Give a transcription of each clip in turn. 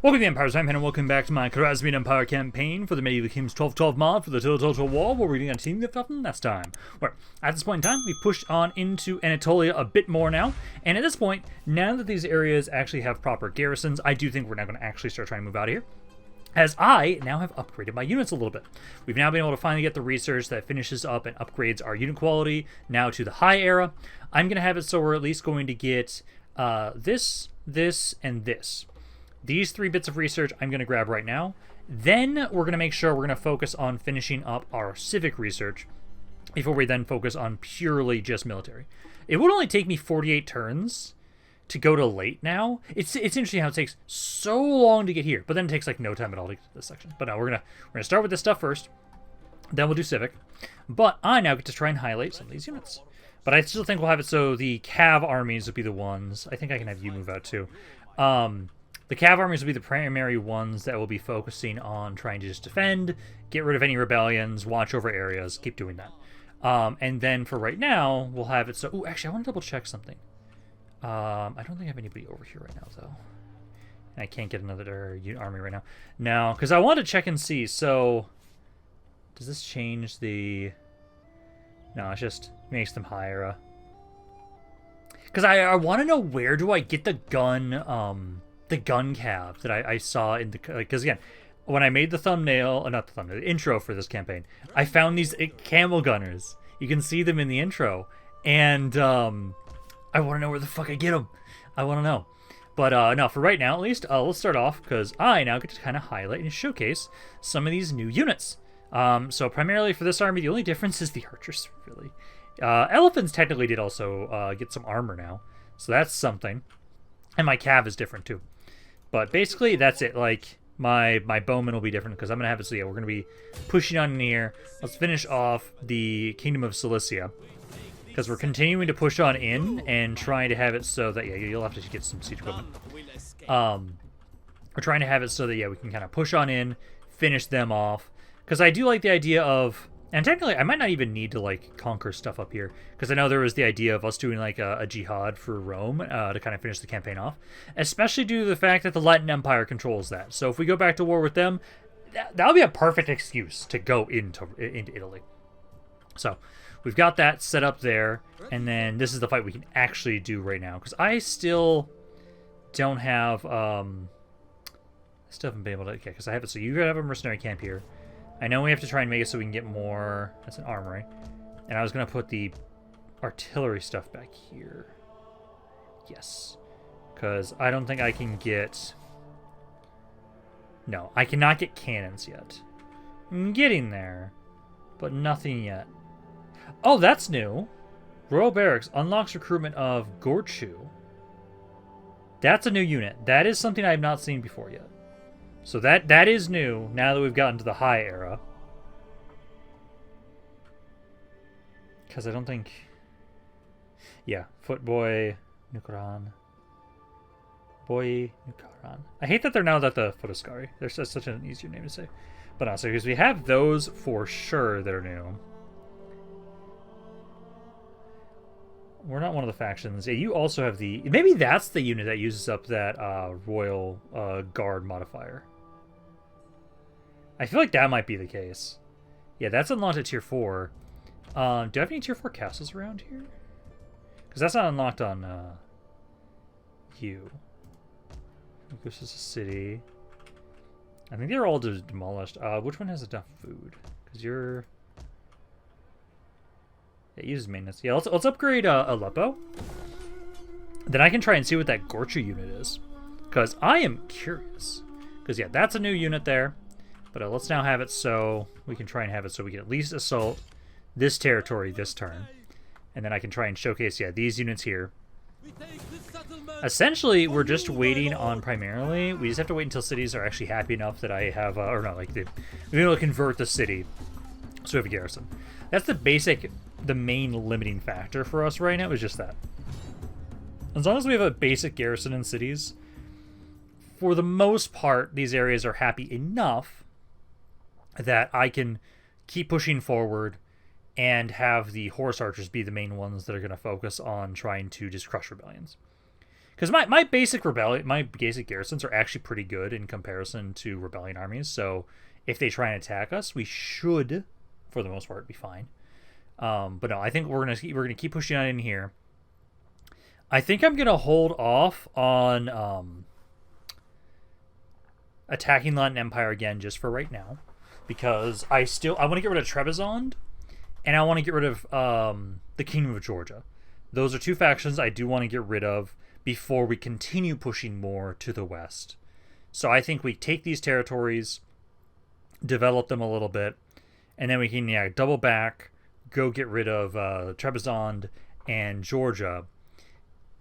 Welcome to the Empire's Rampaned, and welcome back to my Khwarazmian Empire campaign for the Medieval Kings 1212 mod for the Total War, where we're going to continue from last time. Where, at this point in time, we've pushed on into Anatolia a bit more now, and at this point, now that these areas actually have proper garrisons, I do think we're now going to actually start trying to move out of here, as I now have upgraded my units a little bit. We've now been able to finally get the research that finishes up and upgrades our unit quality now to the high era. I'm going to have it so we're at least going to get this, and this. These 3 bits of research I'm going to grab right now. Then we're going to make sure we're going to focus on finishing up our civic research before we then focus on purely just military. It would only take me 48 turns to go to late now. It's interesting how it takes so long to get here, but then it takes like no time at all to get to this section. But now we're gonna start with this stuff first. Then we'll do civic. But I now get to try and highlight some of these units. But I still think we'll have it so the Cav armies would be the ones. I think I can have you move out too. The Cav armies will be the primary ones that will be focusing on trying to just defend, get rid of any rebellions, watch over areas, keep doing that. And then for right now, we'll have it so... Ooh, actually, I want to double check something. I don't think I have anybody over here right now, though. And I can't get another army right now. No, because I want to check and see. So, does this change the... No, it just makes them higher. Because I want to know, where do I get the gun... the gun cav that I saw in the... Because, again, when I made the thumbnail... not the thumbnail, the intro for this campaign, I found these camel gunners. You can see them in the intro. And, I want to know where the fuck I get them. I want to know. But, no, for right now, at least, let's start off, because I now get to kind of highlight and showcase some of these new units. So, primarily for this army, the only difference is the archers, really. Elephants technically did also get some armor now. So that's something. And my cav is different, too. But basically, that's it. Like, my bowman will be different because I'm going to have it. So, yeah, we're going to be pushing on in here. Let's finish off the Kingdom of Cilicia, because we're continuing to push on in and trying to have it so that, yeah, you'll have to get some siege equipment. We're trying to have it so that, yeah, we can kind of push on in, finish them off. Because I do like the idea of... And technically, I might not even need to, like, conquer stuff up here. Because I know there was the idea of us doing, like, a jihad for Rome to kind of finish the campaign off. Especially due to the fact that the Latin Empire controls that. So if we go back to war with them, that'll be a perfect excuse to go into Italy. So, we've got that set up there. And then this is the fight we can actually do right now. Because I still don't have... I still haven't been able to... Okay, because I have it. So you gotta have a mercenary camp here. I know we have to try and make it so we can get more... That's an armory. And I was going to put the artillery stuff back here. Yes. Because I don't think I can get... No, I cannot get cannons yet. I'm getting there. But nothing yet. Oh, that's new. Royal Barracks unlocks recruitment of Gorchu. That's a new unit. That is something I have not seen before yet. So that is new, now that we've gotten to the high era. Because I don't think... Yeah, Footboy Nukaran. Boy Nukaran. I hate that they're now at the Fotoskari. They're such an easier name to say. But also, because we have those for sure that are new. We're not one of the factions. Yeah, you also have the... Maybe that's the unit that uses up that Royal Guard modifier. I feel like that might be the case. Yeah, that's unlocked at tier 4. Do I have any tier 4 castles around here? Because that's not unlocked on you. This is a city. I think they're all demolished. Which one has enough food? Because you're... Yeah, it uses maintenance. Yeah, let's upgrade Aleppo. Then I can try and see what that Gorchu unit is. Because I am curious. Because, yeah, that's a new unit there. But let's now have it so we can try and have it so we can at least assault this territory this turn. And then I can try and showcase, yeah, these units here. Essentially, we're just waiting on primarily. We just have to wait until cities are actually happy enough that I have, or not, like, we're able to convert the city. So we have a garrison. That's the main limiting factor for us right now is just that. As long as we have a basic garrison in cities, for the most part, these areas are happy enough that I can keep pushing forward and have the horse archers be the main ones that are going to focus on trying to just crush rebellions. Because my basic garrisons are actually pretty good in comparison to rebellion armies. So if they try and attack us, we should, for the most part, be fine. But no, I think we're gonna keep pushing on in here. I think I'm gonna hold off on attacking Latin Empire again just for right now, because I want to get rid of Trebizond, and I want to get rid of the Kingdom of Georgia. Those are two factions I do want to get rid of before we continue pushing more to the west. So I think we take these territories, develop them a little bit, and then we can double back, go get rid of Trebizond and Georgia,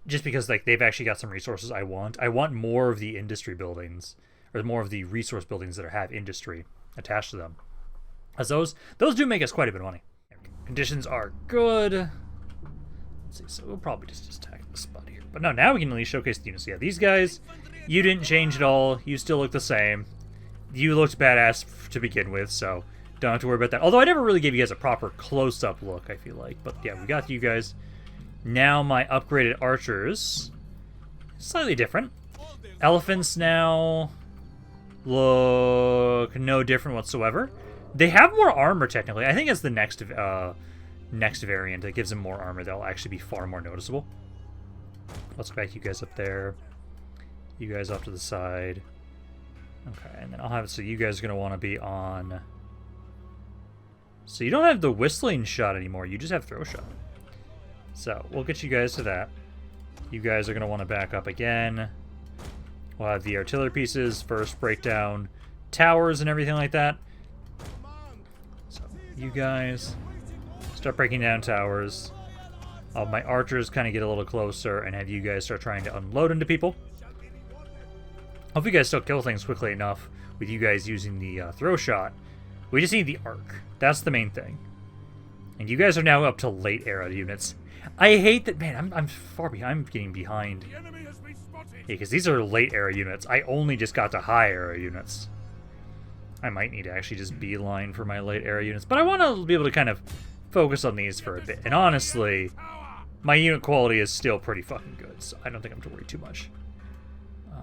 just because like they've actually got some resources I want. I want more of the industry buildings, or more of the resource buildings that have industry attached to them, as those do make us quite a bit of money. Conditions are good. Let's see, so we'll probably just attack this spot here. But no, now we can at least showcase the units. Yeah, these guys, you didn't change at all. You still look the same. You looked badass to begin with, so don't have to worry about that. Although I never really gave you guys a proper close-up look, I feel like. But yeah, we got you guys. Now my upgraded archers, slightly different. Elephants now look no different whatsoever. They have more armor, technically. I think it's the next variant that gives them more armor. That'll actually be far more noticeable. Let's back you guys up there. You guys off to the side. Okay, and then I'll have it so you guys are going to want to be on... So you don't have the whistling shot anymore. You just have throw shot. So we'll get you guys to that. You guys are going to want to back up again. We'll have the artillery pieces first break down towers and everything like that. So you guys start breaking down towers. My archers kind of get a little closer and have you guys start trying to unload into people. Hope you guys still kill things quickly enough with you guys using the throw shot. We just need the arc. That's the main thing. And you guys are now up to late era units. I hate that, man, I'm far behind. I'm getting behind. Yeah, because these are late era units. I only just got to high era units. I might need to actually just beeline for my late era units. But I want to be able to kind of focus on these for a bit. And honestly, my unit quality is still pretty fucking good. So I don't think I'm to worry too much.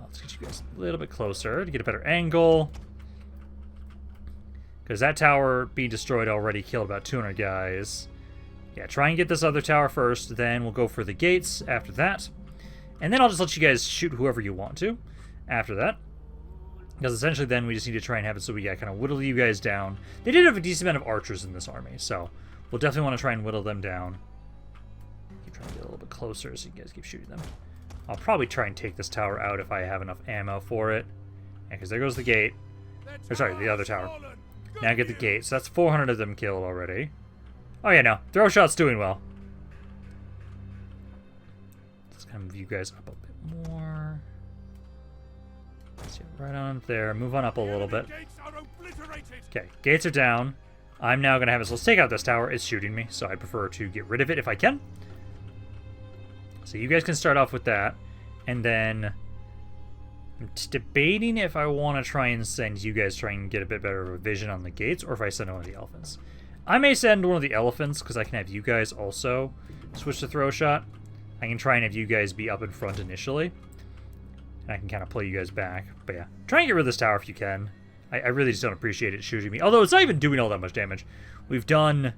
Let's get you guys a little bit closer to get a better angle. Because that tower being destroyed already killed about 200 guys. Yeah, try and get this other tower first, then we'll go for the gates after that. And then I'll just let you guys shoot whoever you want to after that. Because essentially then we just need to try and have it so we kind of whittle you guys down. They did have a decent amount of archers in this army, so we'll definitely want to try and whittle them down. Keep trying to get a little bit closer so you guys keep shooting them. I'll probably try and take this tower out if I have enough ammo for it. Yeah, because there goes the gate. Or sorry, the other tower. Now get the gate. So that's 400 of them killed already. Oh yeah, no. Throw shot's doing well. Let's kind of move you guys up a bit more. Let's get right on there. Move on up a little bit. Okay, gates are down. I'm now going to have it. So let's take out this tower. It's shooting me, so I prefer to get rid of it if I can. So you guys can start off with that. And then I'm debating if I want to try and send you guys try and get a bit better of a vision on the gates, or if I send one of the elephants. I may send one of the elephants because I can have you guys also switch to throw shot. I can try and have you guys be up in front initially. And I can kind of pull you guys back. But yeah, try and get rid of this tower if you can. I really just don't appreciate it shooting me. Although it's not even doing all that much damage. We've done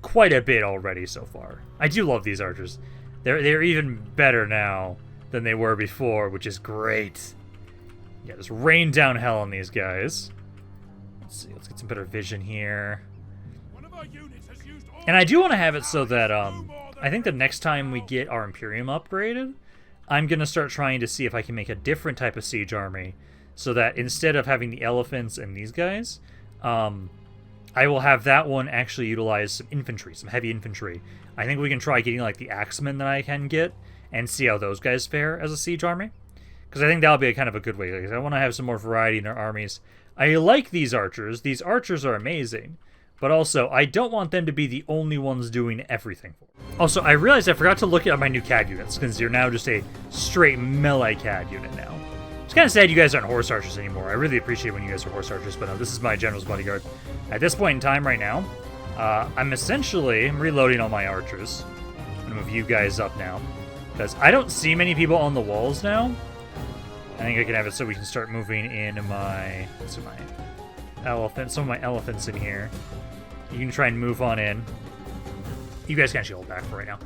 quite a bit already so far. I do love these archers. They're even better now than they were before, which is great. Yeah, just rain down hell on these guys. Let's see, let's get some better vision here. And I do want to have it so that, I think the next time we get our Imperium upgraded, I'm going to start trying to see if I can make a different type of siege army, so that instead of having the elephants and these guys, I will have that one actually utilize some infantry, some heavy infantry. I think we can try getting, like, the axemen that I can get, and see how those guys fare as a siege army. Because I think that'll be kind of a good way. Like, I want to have some more variety in their armies. I like these archers. These archers are amazing. But also, I don't want them to be the only ones doing everything for me. Also, I realized I forgot to look at my new CAD units, because you're now just a straight melee CAD unit now. It's kind of sad you guys aren't horse archers anymore. I really appreciate when you guys are horse archers, but no, this is my general's bodyguard. At this point in time right now, I'm reloading all my archers. I'm going to move you guys up now. Because I don't see many people on the walls now. I think I can have it so we can start moving in my... So my elephant, some of my elephants in here. You can try and move on in. You guys can actually hold back for right now.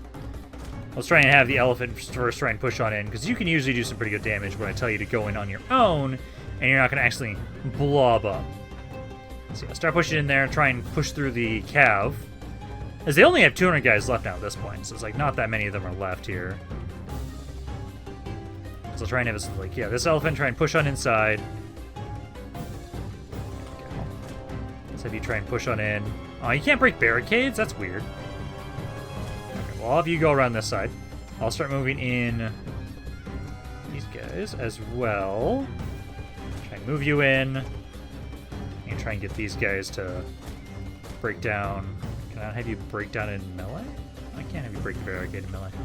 Let's try and have the elephant first try and push on in, because you can usually do some pretty good damage when I tell you to go in on your own, and you're not going to actually blob up. So yeah, start pushing in there and try and push through the cav. As they only have 200 guys left now at this point, so it's like not that many of them are left here. So try and have this, like, yeah, this elephant try and push on inside. There we go. Let's have you try and push on in. Oh, you can't break barricades? That's weird. Okay, well, I'll have you go around this side. I'll start moving in these guys as well. Try and move you in. And try and get these guys to break down. Can I have you break down in melee? I can't have you break the barricade in melee. Okay,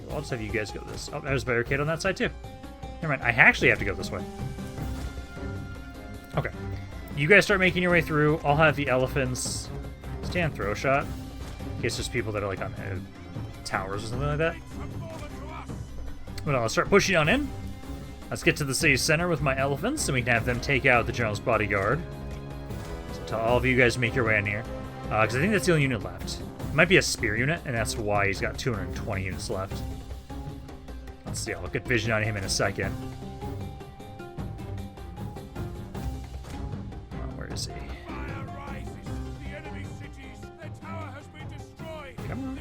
well, I'll just have you guys go this. Oh, there's a barricade on that side too. Never mind, I actually have to go this way. Okay. You guys start making your way through. I'll have the elephants stand throw shot. In case there's people that are like on towers or something like that. But I'll start pushing on in. Let's get to the city center with my elephants, and we can have them take out the general's bodyguard. So tell all of you guys make your way in here. Because I think that's the only unit left. It might be a spear unit, and that's why he's got 220 units left. Let's see, I'll get vision on him in a second. Where is he? Come on.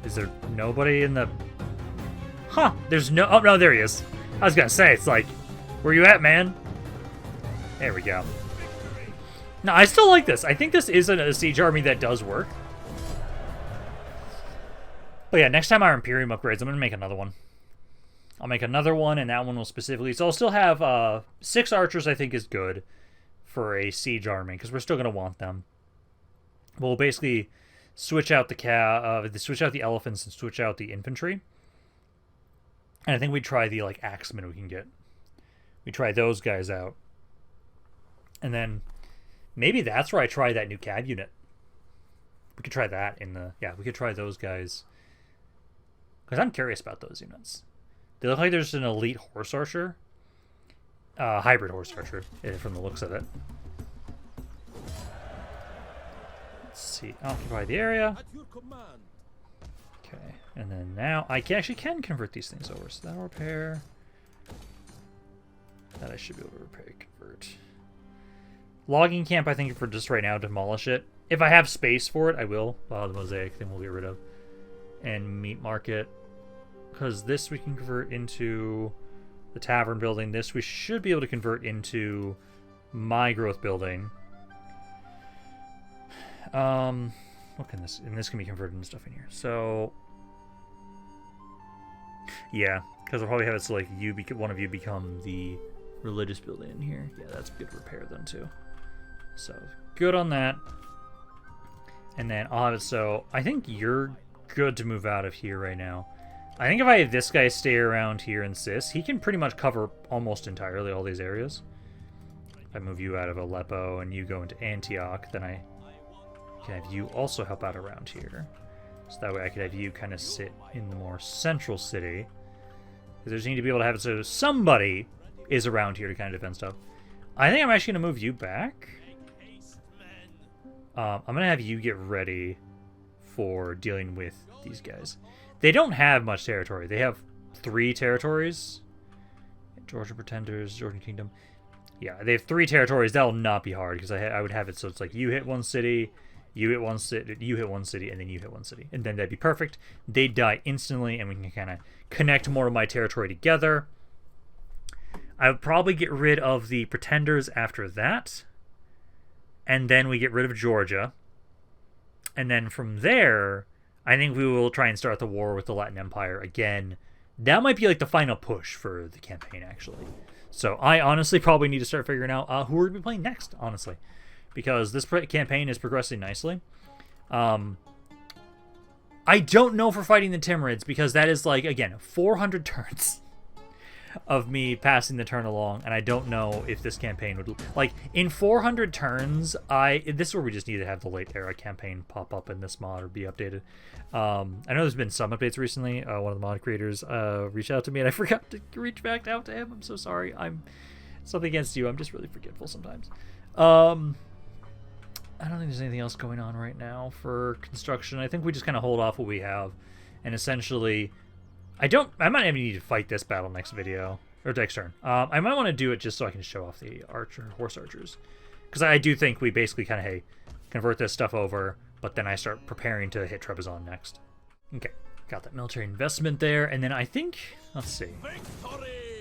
Is there nobody in the... Huh, there's no... Oh, no, there he is. I was gonna say, it's like, where you at, man? There we go. No, I still like this. I think this is a siege army that does work. But yeah, next time our Imperium upgrades, I'm going to make another one. I'll make another one, and that one will specifically... So I'll still have 6 archers, I think is good for a siege army, because we're still going to want them. We'll basically switch out the elephants and switch out the infantry. And I think we try the like axemen we can get. We try those guys out. And then maybe that's where I try that new cav unit. We could try that in the... Yeah, we could try those guys. Because I'm curious about those units. They look like there's an elite horse archer. Hybrid horse archer, from the looks of it. Let's see. Occupy the area. Okay, and then now I actually can convert these things over. So that'll repair. That I should be able to repair, convert. Logging camp, I think for just right now, demolish it. If I have space for it, I will. The mosaic thing we'll get rid of. And meat market. Because this we can convert into the tavern building. This we should be able to convert into my growth building. What can this... And this can be converted into stuff in here. So... Yeah, because I'll probably have it so like one of you become the religious building in here. Yeah, that's good repair then too. So, good on that. And then I'll have it so... I think you're good to move out of here right now. I think if I have this guy stay around here and Sis, he can pretty much cover almost entirely all these areas. If I move you out of Aleppo and you go into Antioch, then I can have you also help out around here. So that way I could have you kind of sit in the more central city. Because there's need to be able to have it so somebody is around here to kind of defend stuff. I think I'm actually going to move you back. I'm going to have you get ready for dealing with these guys. They don't have much territory. They have 3 territories. Georgia Pretenders, Georgian Kingdom. Yeah, they have 3 territories. That'll not be hard because I would have it so it's like you hit one city, you hit one city, you hit one city, and then you hit one city. And then that'd be perfect. They'd die instantly, and we can kind of connect more of my territory together. I would probably get rid of the Pretenders after that. And then we get rid of Georgia. And then from there, I think we will try and start the war with the Latin Empire again. That might be like the final push for the campaign, actually. So I honestly probably need to start figuring out who we're going to be playing next, honestly. Because this campaign is progressing nicely. I don't know for fighting the Timurids, because that is like, again, 400 turns. of me passing the turn along, and I don't know if this campaign would... Like, in 400 turns, this is where we just need to have the late era campaign pop up in this mod or be updated. I know there's been some updates recently. One of the mod creators reached out to me, and I forgot to reach back out to him. I'm so sorry. I'm something against you. I'm just really forgetful sometimes. I don't think there's anything else going on right now for construction. I think we just kind of hold off what we have, and essentially... I might even need to fight this battle next video, or next turn. I might want to do it just so I can show off the horse archers. Because I do think we basically kind of, hey, convert this stuff over, but then I start preparing to hit Trebizond next. Okay, got that military investment there, and then I think, let's see.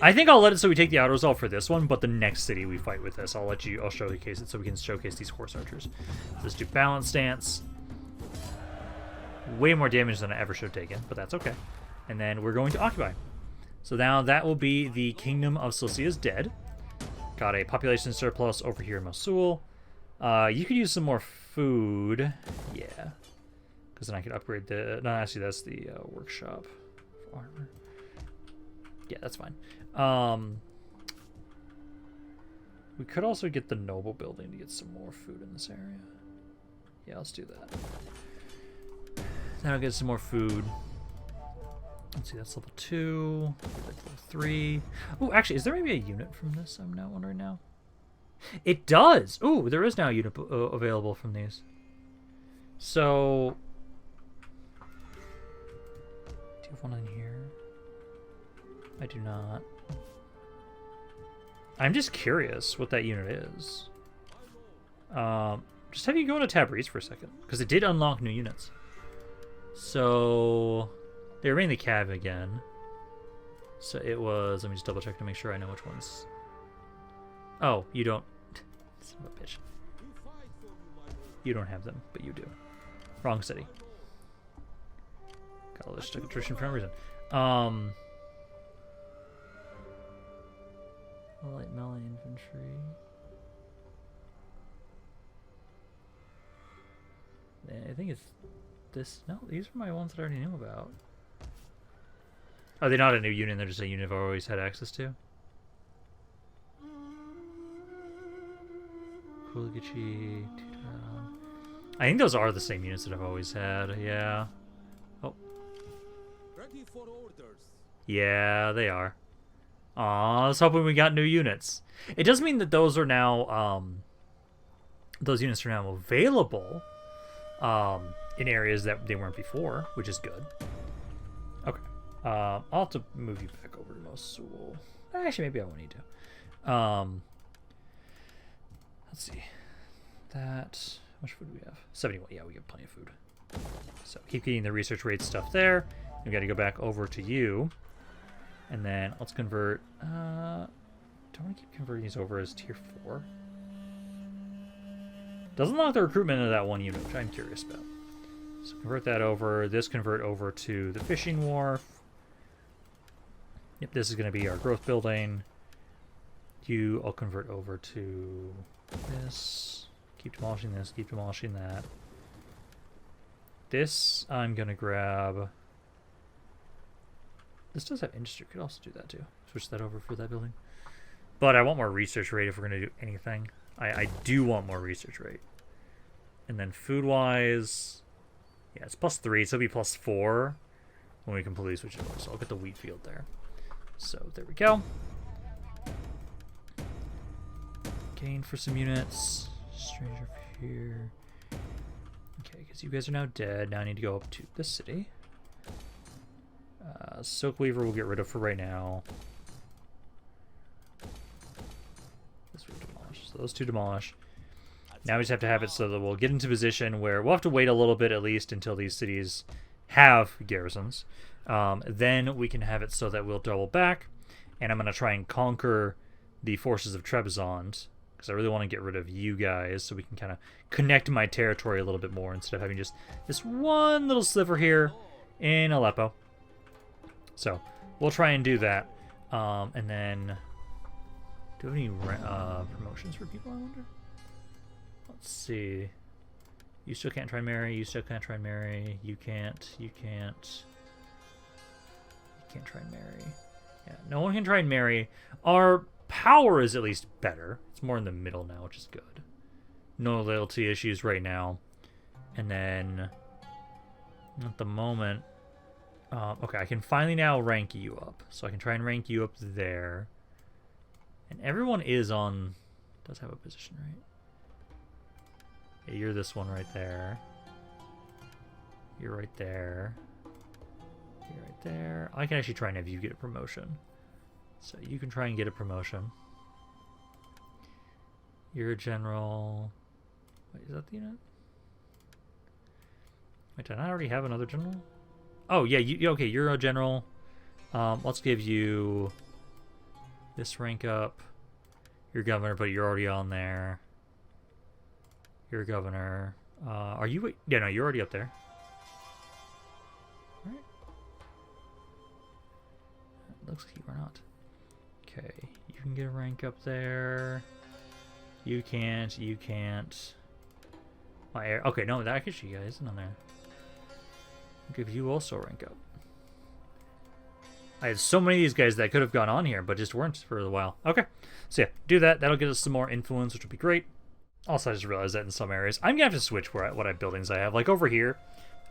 I think I'll let it so we take the auto resolve for this one, but the next city we fight with this, I'll showcase it so we can showcase these horse archers. So let's do balance stance. Way more damage than I ever should have taken, but that's okay. And then we're going to occupy. So now that will be the Kingdom of Cilicia dead. Got a population surplus over here in Mosul. You could use some more food. Yeah. Because then I could upgrade the... No, actually, that's the workshop for armor. Yeah, that's fine. We could also get the noble building to get some more food in this area. Yeah, let's do that. Then I'll get some more food. Let's see, that's level 2, that's level 3. Oh, actually, is there maybe a unit from this? I'm now wondering now. It does! Oh, there is now a unit available from these. So... Do you have one in here? I do not. I'm just curious what that unit is. Just have you go into Tabriz for a second, because it did unlock new units. So... They remain the Cav again. So it was... Let me just double check to make sure I know which ones. Oh, you don't... Son of a bitch. You don't have them, but you do. Wrong city. Got a list of attrition for no reason. Light melee infantry. I think it's this... No, these are my ones that I already knew about. Are they not a new unit? They're just a unit I've always had access to? Kuligichi... I think those are the same units that I've always had, yeah. Oh. Ready for orders. Yeah, they are. Aw, I was hoping we got new units. It does mean that those are now, those units are now available, in areas that they weren't before, which is good. Okay. I'll have to move you back over to Mosul. Actually, maybe I won't need to. Let's see. That... How much food do we have? 71. Yeah, we have plenty of food. So keep getting the research rate stuff there. We got to go back over to you. And then let's convert... don't want to keep converting these over as tier 4. Doesn't lock the recruitment of that one unit, which I'm curious about. So convert that over. This convert over to the fishing wharf. Yep, this is going to be our growth building. You, I'll convert over to this. Keep demolishing this, keep demolishing that. This, I'm going to grab... This does have industry. Could also do that too. Switch that over for that building. But I want more research rate if we're going to do anything. I do want more research rate. And then food-wise... Yeah, it's +3, so it'll be +4 when we completely switch it over. So I'll get the wheat field there. So there we go. Gain for some units. Stranger up here. Okay, because you guys are now dead. Now I need to go up to this city. Silk Weaver we'll get rid of for right now. This will demolish. So those two demolish. Now we just have to have it so that we'll get into position where we'll have to wait a little bit at least until these cities have garrisons. Then we can have it so that we'll double back. And I'm going to try and conquer the forces of Trebizond. Because I really want to get rid of you guys so we can kind of connect my territory a little bit more instead of having just this one little sliver here in Aleppo. So we'll try and do that. And then, do we have any promotions for people, I wonder? Let's see. You still can't try and marry. You still can't try and marry. You can't. You can't. You can't try and marry. Yeah, no one can try and marry. Our power is at least better. It's more in the middle now, which is good. No loyalty issues right now. And then, at the moment... okay, I can finally now rank you up. So I can try and rank you up there. And everyone is on... does have a position, right? Yeah, you're this one right there. You're right there. You're right there. I can actually try and have you get a promotion. So you can try and get a promotion. You're a general... wait, is that the unit? Wait, did I already have another general? Oh, yeah, okay, you're a general. Let's give you this rank up. You're governor, but you're already on there. You're a governor. Are you... yeah, no, you're already up there. Right? Looks like you are not. Okay, you can get a rank up there. You can't, you can't. My air... okay, no, that actually guy isn't on there. I'll give you also rank up. I had so many of these guys that could have gone on here, but just weren't for a while. Okay, so yeah, do that. That'll get us some more influence, which will be great. Also, I just realized that in some areas, I'm gonna have to switch what buildings I have. Like over here,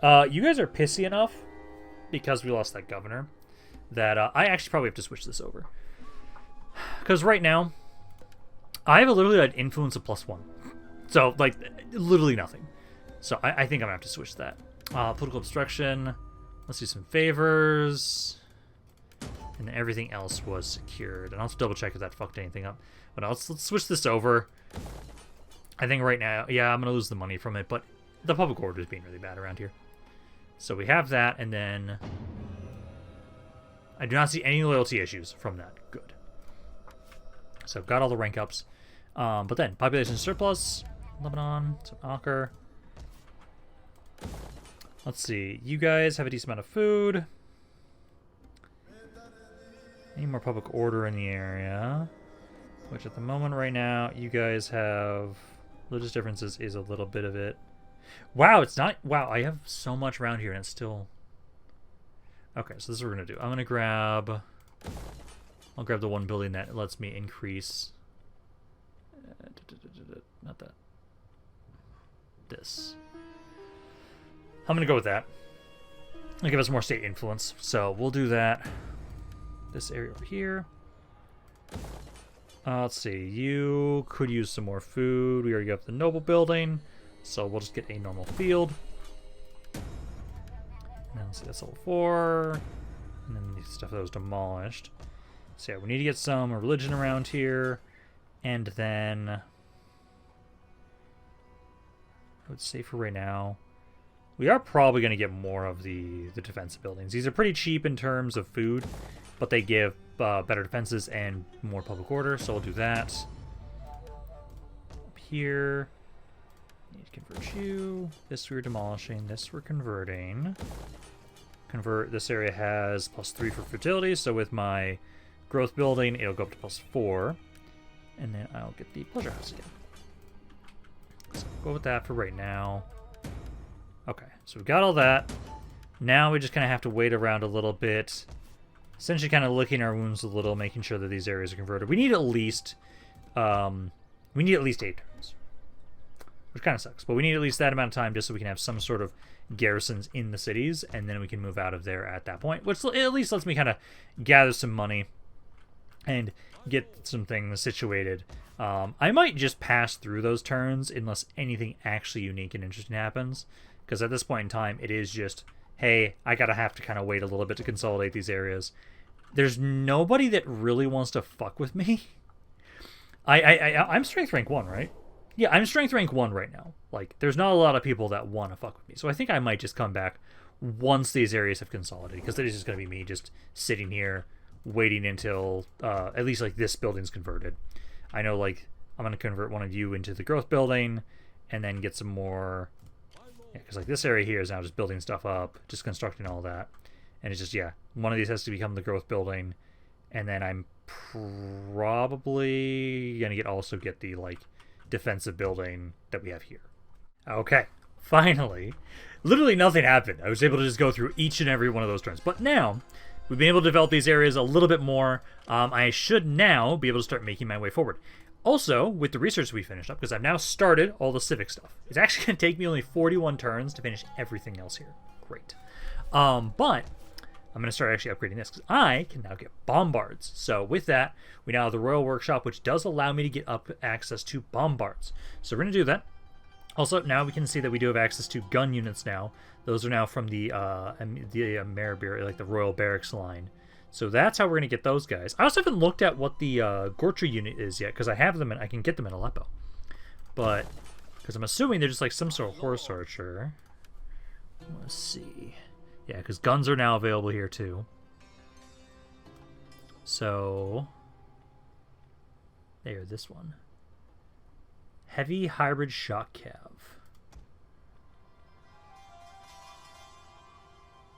you guys are pissy enough because we lost that governor that I actually probably have to switch this over. Because right now, I have literally an influence of +1. So, like, literally nothing. So I think I'm gonna have to switch that. Political obstruction. Let's do some favors. And everything else was secured. And I'll have to double check if that fucked anything up. But let's switch this over. I think right now, yeah, I'm going to lose the money from it. But the public order is being really bad around here. So we have that. And then I do not see any loyalty issues from that. Good. So got all the rank ups. But then population surplus. Lebanon. So Acre. Let's see. You guys have a decent amount of food. Any more public order in the area. Which at the moment right now, you guys have... religious differences is a little bit of it. Wow, it's not... wow, I have so much around here and it's still... okay, so this is what we're going to do. I'm going to grab... I'll grab the one building that lets me increase... not that. This. I'm going to go with that. It'll give us more state influence. So we'll do that. This area over here. Let's see. You could use some more food. We already got the noble building. So we'll just get a normal field. And then let's see, that's level 4. And then the stuff that was demolished. So yeah, we need to get some religion around here. And then... I would say for right now... we are probably going to get more of the defensive buildings. These are pretty cheap in terms of food, but they give better defenses and more public order, so we'll do that. Up here, need to convert you. This we're demolishing. This we're converting. This area has +3 for fertility, so with my growth building, it'll go up to +4. And then I'll get the pleasure house again. So we'll go with that for right now. Okay, so we've got all that. Now we just kind of have to wait around a little bit. Essentially kind of licking our wounds a little, making sure that these areas are converted. We need at least 8 turns. Which kind of sucks. But we need at least that amount of time just so we can have some sort of garrisons in the cities. And then we can move out of there at that point. Which at least lets me kind of gather some money and get some things situated. I might just pass through those turns unless anything actually unique and interesting happens. Because at this point in time, it is just, hey, I have to kind of wait a little bit to consolidate these areas. There's nobody that really wants to fuck with me. I'm strength rank 1, right? Yeah, I'm strength rank 1 right now. Like, there's not a lot of people that want to fuck with me. So I think I might just come back once these areas have consolidated. Because it is just going to be me just sitting here, waiting until at least, like, this building's converted. I know, like, I'm going to convert one of you into the growth building and then get some more... yeah, because like this area here is now just building stuff up, just constructing all that. And it's just, yeah, one of these has to become the growth building. And then I'm probably going to also get the, like, defensive building that we have here. Okay, finally. Literally nothing happened. I was able to just go through each and every one of those turns. But now, we've been able to develop these areas a little bit more. I should now be able to start making my way forward. Also, with the research we finished up, because I've now started all the civic stuff. It's actually going to take me only 41 turns to finish everything else here. Great. But I'm going to start actually upgrading this, because I can now get bombards. So with that, we now have the Royal Workshop, which does allow me to get up access to bombards. So we're going to do that. Also, now we can see that we do have access to gun units now. Those are now from the Maribir, like the Royal Barracks line. So that's how we're going to get those guys. I also haven't looked at what the Gortra unit is yet, because I have them and I can get them in Aleppo. But, because I'm assuming they're just like some sort of horse archer. Let's see. Yeah, because guns are now available here too. So, there, this one. Heavy hybrid shock cav.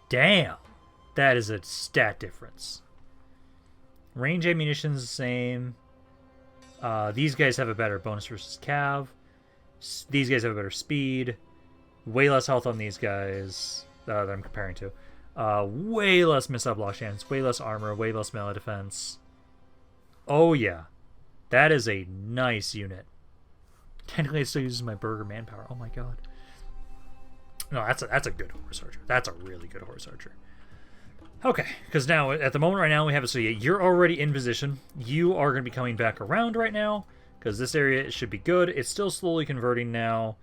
Damn! That is a stat difference. Range ammunition's the same. These guys have a better bonus versus cav. These guys have a better speed. Way less health on these guys that I'm comparing to. Way less missile block chance. Way less armor. Way less melee defense. Oh yeah. That is a nice unit. Technically, it still uses my burger manpower. Oh my god. No, that's a good horse archer. That's a really good horse archer. Okay, because now, at the moment right now, we have it so you're already in position. You are going to be coming back around right now, because this area should be good. It's still slowly converting now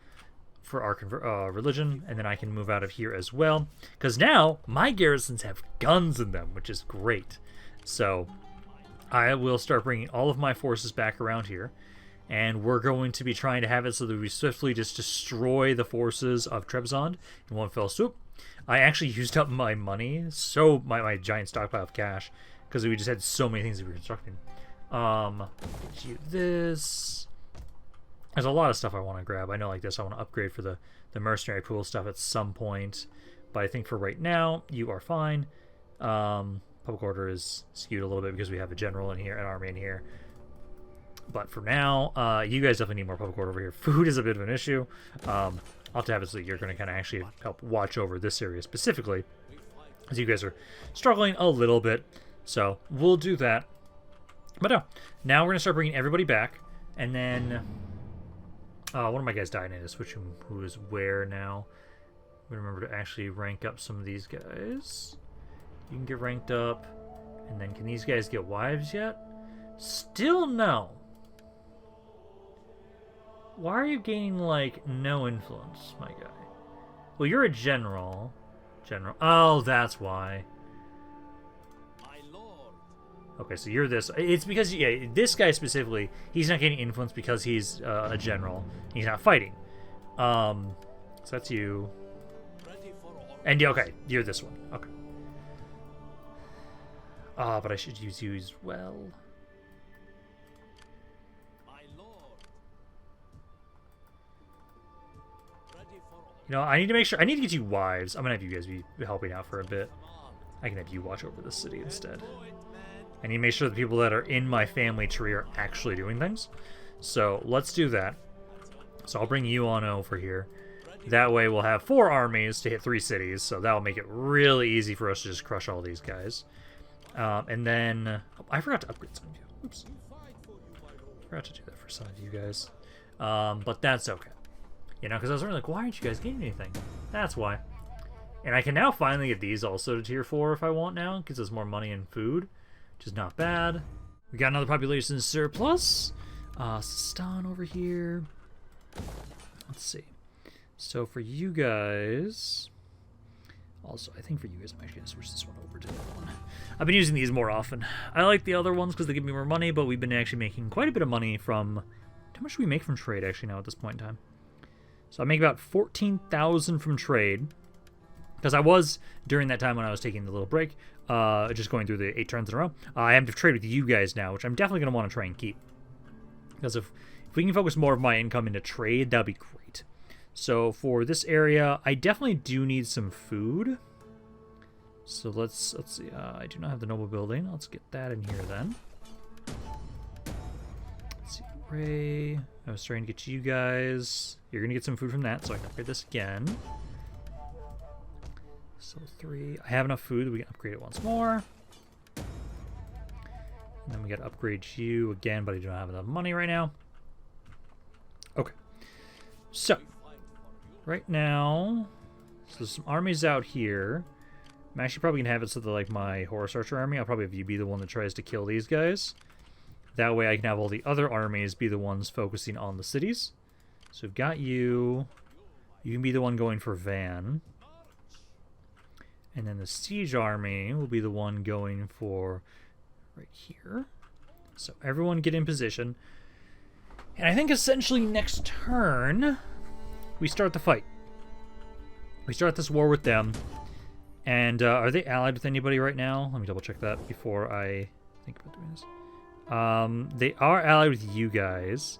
for our religion, and then I can move out of here as well. Because now, my garrisons have guns in them, which is great. So, I will start bringing all of my forces back around here, and we're going to be trying to have it so that we swiftly just destroy the forces of Trebizond in one fell swoop. I actually used up my money, so my giant stockpile of cash, because we just had so many things that we were constructing. Get you this. There's a lot of stuff I want to grab. I know like this, I want to upgrade for the mercenary pool stuff at some point, but I think for right now, you are fine. Public order is skewed a little bit because we have a general in here, an army in here. But for now, you guys definitely need more public order over here. Food is a bit of an issue. I'll have to have it so you're going to kind of actually help watch over this area specifically, as you guys are struggling a little bit. So we'll do that. But no, now we're going to start bringing everybody back, and then one of my guys died. I need to switch him who is where now. I'm going to remember to actually rank up some of these guys. You can get ranked up, and then can these guys get wives yet? Still no. Why are you gaining, like, no influence, my guy? Well, you're a general. Oh, that's why. My lord. Okay, so you're this. It's because, yeah, this guy specifically, he's not gaining influence because he's a general. He's not fighting. So that's you. Ready for order. And, yeah, okay, you're this one. Okay. But I should use you as well. You know, I need to make sure. I need to get you wives. I'm gonna have you guys be helping out for a bit. I can have you watch over the city instead. I need to make sure the people that are in my family tree are actually doing things. So let's do that. So I'll bring you on over here. That way we'll have 4 armies to hit 3 cities. So that'll make it really easy for us to just crush all these guys. And then I forgot to upgrade some of you. Oops. Forgot to do that for some of you guys. But that's okay. You know, because I was really like, why aren't you guys getting anything? That's why. And I can now finally get these also to tier 4 if I want now. Gives us more money and food, which is not bad. We got another population surplus. Sistan over here. Let's see. So for you guys... Also, I think for you guys, I'm actually going to switch this one over to the other one. I've been using these more often. I like the other ones because they give me more money, but we've been actually making quite a bit of money from... How much do we make from trade, actually, now at this point in time? So I make about 14,000 from trade, because I was, during that time when I was taking the little break, just going through the 8 turns in a row. I have to trade with you guys now, which I'm definitely going to want to try and keep. Because if we can focus more of my income into trade, that'd be great. So for this area, I definitely do need some food. So let's see. I do not have the noble building. Let's get that in here then. Let's see. Ray. I was trying to get you guys. You're going to get some food from that, so I can upgrade this again. So 3. I have enough food that we can upgrade it once more. And then we got to upgrade you again, but I don't have enough money right now. Okay. So, right now, so there's some armies out here. I'm actually probably going to have it so that, like, my Horse Archer army, I'll probably have you be the one that tries to kill these guys. That way I can have all the other armies be the ones focusing on the cities. So we've got you. You can be the one going for Van. And then the Siege army will be the one going for right here. So everyone get in position. And I think essentially next turn, we start the fight. We start this war with them. And are they allied with anybody right now? Let me double check that before I think about doing this. They are allied with you guys.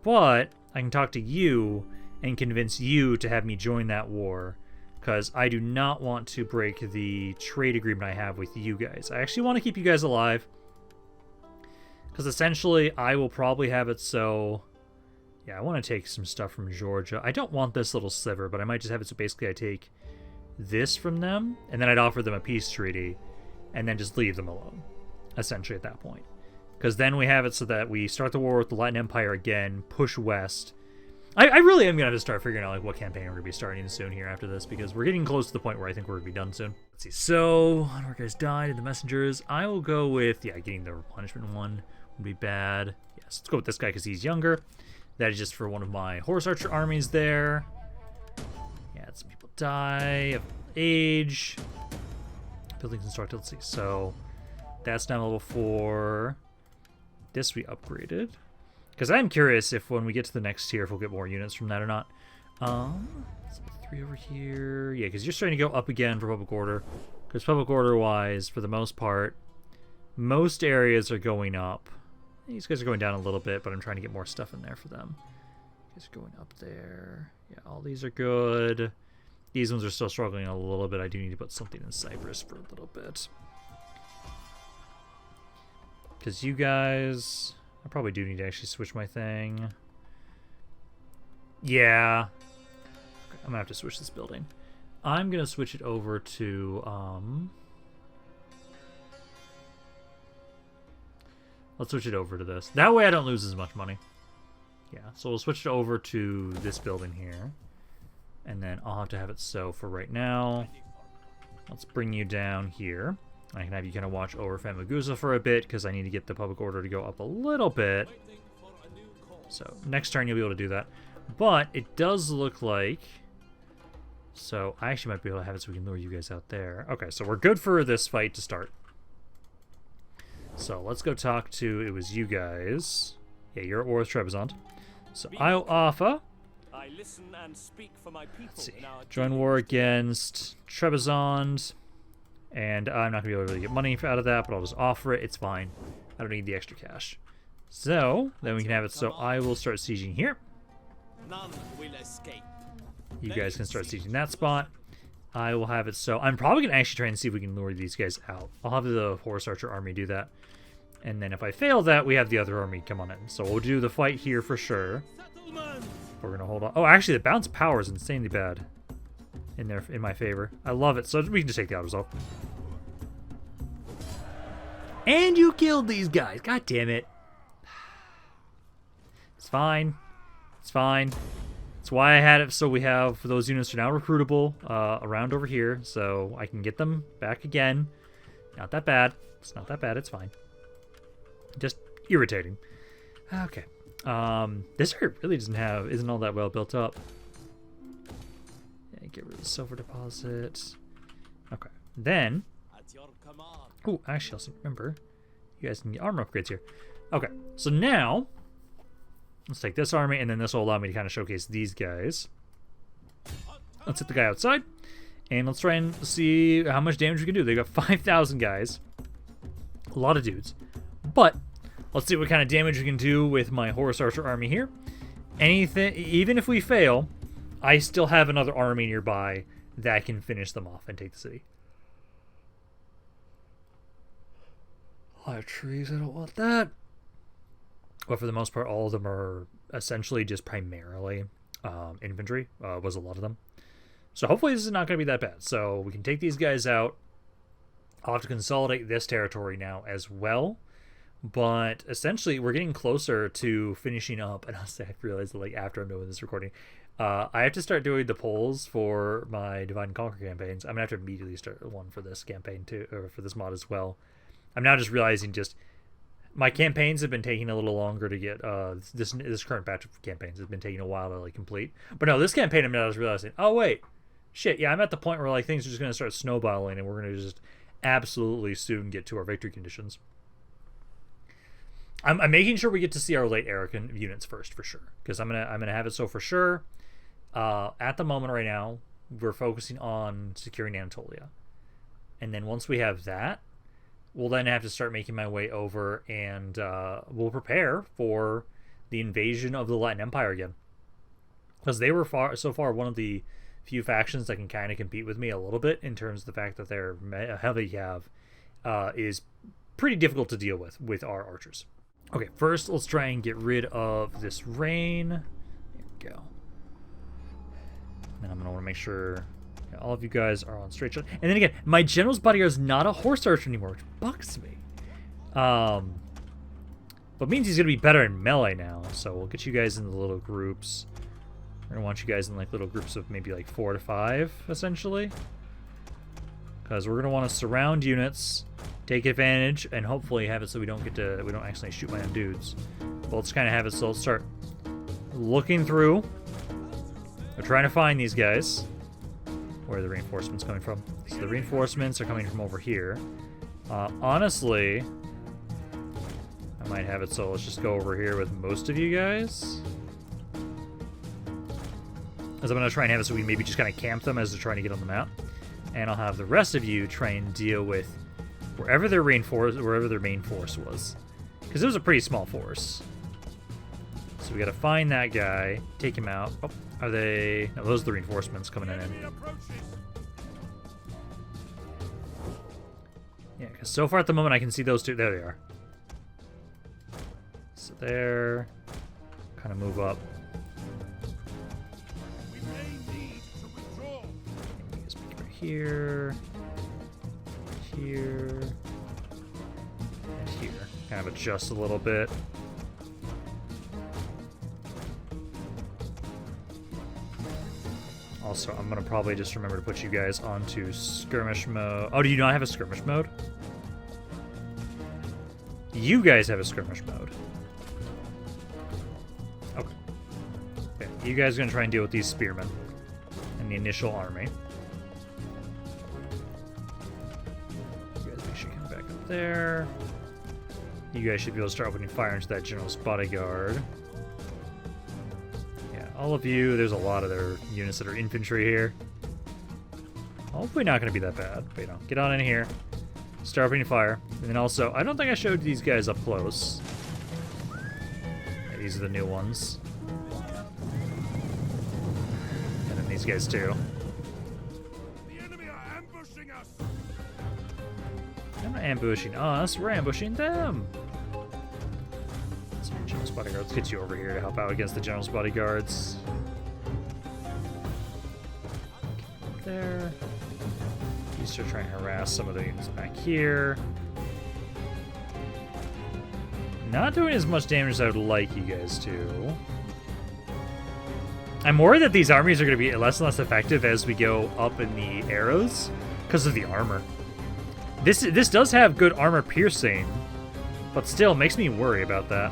But I can talk to you and convince you to have me join that war. Because I do not want to break the trade agreement I have with you guys. I actually want to keep you guys alive. Because essentially, I will probably have it so... Yeah, I want to take some stuff from Georgia. I don't want this little sliver, but I might just have it so basically I take this from them, and then I'd offer them a peace treaty, and then just leave them alone, essentially, at that point. Because then we have it so that we start the war with the Latin Empire again, push west. I really am going to have to start figuring out like what campaign we're going to be starting soon here after this, because we're getting close to the point where I think we're going to be done soon. Let's see, so, one of our guys died in the messengers. I will go with, yeah, getting the replenishment one would be bad. Yes, let's go with this guy because he's younger. That is just for one of my Horse Archer armies there. Yeah, some people die of age. Buildings constructed, let's see, so that's now level 4. This we upgraded. Because I'm curious if when we get to the next tier, if we'll get more units from that or not. Let's put 3 over here. Yeah, because you're starting to go up again for public order. Because public order-wise, for the most part, most areas are going up. These guys are going down a little bit, but I'm trying to get more stuff in there for them. These are going up there. Yeah, all these are good. These ones are still struggling a little bit. I do need to put something in Cyprus for a little bit. Because you guys... I probably do need to actually switch my thing. Yeah. Okay, I'm going to have to switch this building. I'm going to switch it over to... Let's switch it over to this. That way I don't lose as much money. Yeah, so we'll switch it over to this building here. And then I'll have to have it so for right now. Let's bring you down here. I can have you kind of watch over Famagusta for a bit because I need to get the public order to go up a little bit. So next turn you'll be able to do that. But it does look like... So I actually might be able to have it so we can lure you guys out there. Okay, so we're good for this fight to start. So let's go talk to... It was you guys. Yeah, you're at war with Trebizond. So I'll offer... I listen and speak for my people. Let's see. Join war against Trebizond. And I'm not going to be able to really get money out of that, but I'll just offer it. It's fine. I don't need the extra cash. So, then we can have it so I will start sieging here. None will escape. You guys can start sieging that spot. I will have it so... I'm probably going to actually try and see if we can lure these guys out. I'll have the Horse Archer army do that. And then if I fail that, we have the other army come on in. So we'll do the fight here for sure. We're going to hold on. Oh, actually, the bounce power is insanely bad. In my favor. I love it. So we can just take the autos off. And you killed these guys. God damn it. It's fine. It's fine. That's why I had it so we have those units are now recruitable around over here. So I can get them back again. Not that bad. It's not that bad. It's fine. Just irritating. Okay. This area really isn't all that well built up. Get rid of the silver deposit. Okay. Then. At your command. Oh, actually, also remember, you guys can get armor upgrades here. Okay. So now, let's take this army, and then this will allow me to kind of showcase these guys. Let's hit the guy outside, and let's try and see how much damage we can do. They got 5,000 guys. A lot of dudes. But let's see what kind of damage we can do with my Horse Archer army here. Anything, even if we fail, I still have another army nearby that can finish them off and take the city. A lot of trees, I don't want that. But for the most part, all of them are essentially just primarily infantry, was a lot of them. So hopefully this is not going to be that bad. So we can take these guys out. I'll have to consolidate this territory now as well. But essentially, we're getting closer to finishing up. And honestly, I realized that like after I'm doing this recording, I have to start doing the polls for my Divide and Conquer campaigns. I'm gonna have to immediately start one for this campaign too, or for this mod as well. I'm now just realizing my campaigns have been taking a little longer to get. This current batch of campaigns has been taking a while to like complete. But no, this campaign I'm now just realizing. Oh wait, shit. Yeah, I'm at the point where like things are just gonna start snowballing, and we're gonna just absolutely soon get to our victory conditions. I'm making sure we get to see our late era units first for sure, because I'm gonna have it so for sure. At the moment right now, we're focusing on securing Anatolia, and then once we have that, we'll then have to start making my way over, and we'll prepare for the invasion of the Latin Empire again, because they were so far one of the few factions that can kind of compete with me a little bit in terms of the fact that they're heavy is pretty difficult to deal with our archers. Okay, first let's try and get rid of this rain. There we go. And I'm gonna want to make sure all of you guys are on straight shot. And then again, my general's bodyguard is not a horse archer anymore, which bugs me. But means he's gonna be better in melee now. So we'll get you guys in the little groups. We're gonna want you guys in like little groups of maybe like 4 to 5, essentially. Because we're gonna want to surround units, take advantage, and hopefully have it so we don't accidentally shoot my own dudes. But let's kind of have it so let's start looking through. We're trying to find these guys. Where are the reinforcements coming from? So the reinforcements are coming from over here. Honestly, I might have it so let's just go over here with most of you guys. As I'm going to try and have it so we maybe just kind of camp them as they're trying to get on the map. And I'll have the rest of you try and deal with wherever their main force was. Because it was a pretty small force. So we got to find that guy, take him out. Oh, are they... No, those are the reinforcements coming in. Yeah, because so far at the moment I can see those two. There they are. So there. Kind of move up. Here, here, and here. Kind of adjust a little bit. Also, I'm gonna probably just remember to put you guys onto skirmish mode. Oh, do you not have a skirmish mode? You guys have a skirmish mode. Okay. You guys are gonna try and deal with these spearmen and the initial army. There. You guys should be able to start opening fire into that general's bodyguard. Yeah, all of you, there's a lot of their units that are infantry here. Hopefully not going to be that bad, but you know, get on in here, start opening fire. And then also, I don't think I showed these guys up close. Yeah, these are the new ones. And then these guys too. They're not ambushing us, we're ambushing them. So, general's bodyguards, let's get you over here to help out against the general's bodyguards. There. You start trying to harass some of the units back here. Not doing as much damage as I would like you guys to. I'm worried that these armies are going to be less and less effective as we go up in the arrows because of the armor. This does have good armor piercing, but still makes me worry about that.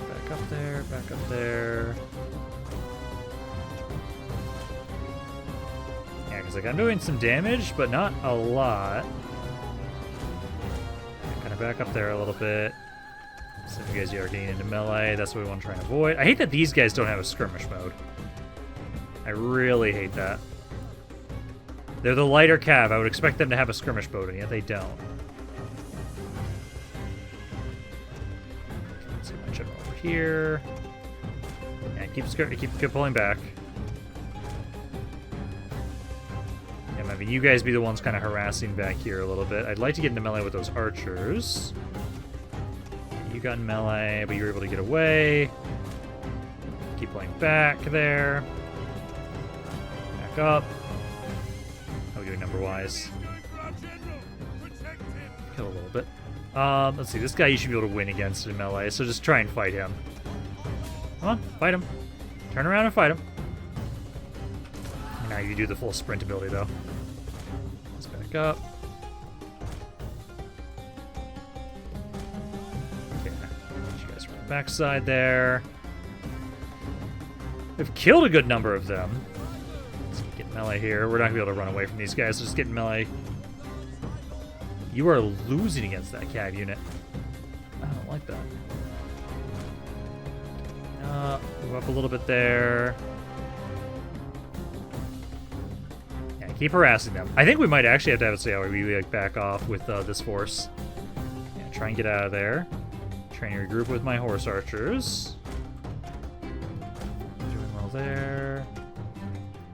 Back up there, back up there. Yeah, because like I'm doing some damage, but not a lot. Kind of back up there a little bit. So you guys are getting into melee. That's what we want to try and avoid. I hate that these guys don't have a skirmish mode. I really hate that. They're the lighter cav. I would expect them to have a skirmish mode, and yet they don't. Let's get my general over here. And keep pulling back. And maybe you guys be the ones kind of harassing back here a little bit. I'd like to get into melee with those archers. You got in melee, but you were able to get away. Keep pulling back there. Back up. How are we doing number-wise? kill a little bit. Let's see. This guy you should be able to win against in melee, so just try and fight him. Come on, fight him. Turn around and fight him. Now you do the full sprint ability, though. Let's back up. Okay, you guys are on the backside there. We've killed a good number of them. Let's get melee here. We're not going to be able to run away from these guys, so just get melee. You are losing against that cav unit. I don't like that. Move up a little bit there. Yeah, keep harassing them. I think we might actually have to have a say how we like back off with this force. Yeah, try and get out of there. Try and regroup with my horse archers. Doing well there.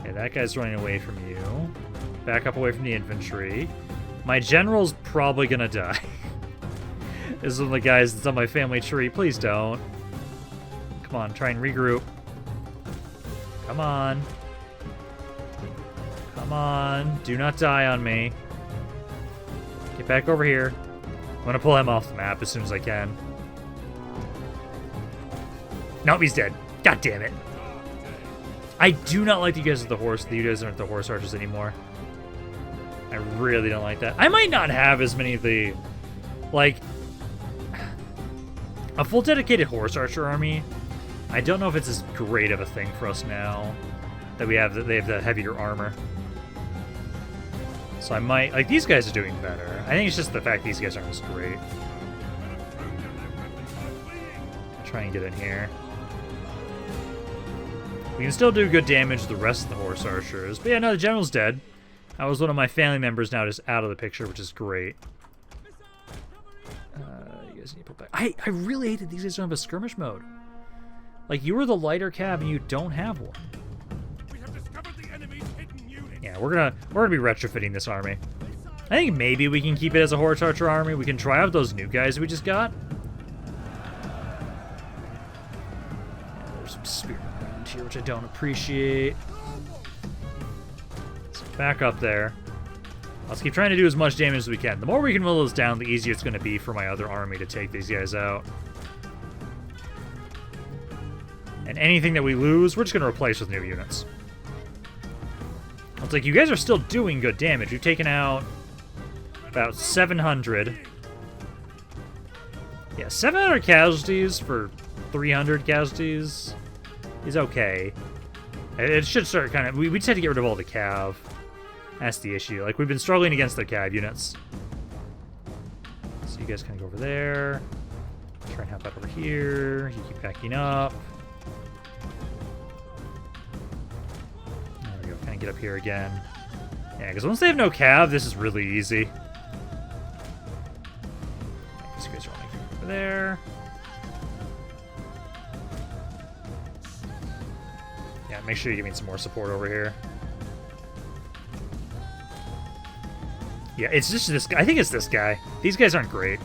Okay, that guy's running away from you. Back up away from the infantry. My general's probably gonna die. This is one of the guys that's on my family tree. Please don't. Come on, try and regroup. Come on. Come on. Do not die on me. Get back over here. I'm gonna pull him off the map as soon as I can. Nope, he's dead. God damn it. I do not like you guys with the horse. You guys aren't the horse archers anymore. I really don't like that. I might not have as many of the, like, a full dedicated horse archer army. I don't know if it's as great of a thing for us now that they have the heavier armor. So I might, like, these guys are doing better. I think it's just the fact these guys aren't as great. I'll try and get in here. We can still do good damage to the rest of the horse archers. But yeah, no, the general's dead. I was one of my family members now just out of the picture, which is great. You guys need to put back. I really hate that these guys don't have a skirmish mode. Like, you were the lighter cab and you don't have one. We have discovered the enemy's hidden unit. Yeah, we're gonna be retrofitting this army. I think maybe we can keep it as a horse archer army. We can try out those new guys we just got. Yeah, there's some spearmen around here, which I don't appreciate. Back up there. Let's keep trying to do as much damage as we can. The more we can whittle this down, the easier it's going to be for my other army to take these guys out. And anything that we lose, we're just going to replace with new units. It's like, you guys are still doing good damage. We've taken out about 700. Yeah, 700 casualties for 300 casualties is okay. It should start kind of... We just had to get rid of all the cav. That's the issue. Like, we've been struggling against the cav units. So you guys kind of go over there. Try and help out over here. You keep backing up. There we go. Kind of get up here again. Yeah, because once they have no cav, this is really easy. These guys are all making over there. Yeah, make sure you give me some more support over here. Yeah, it's just this guy. I think it's this guy. These guys aren't great.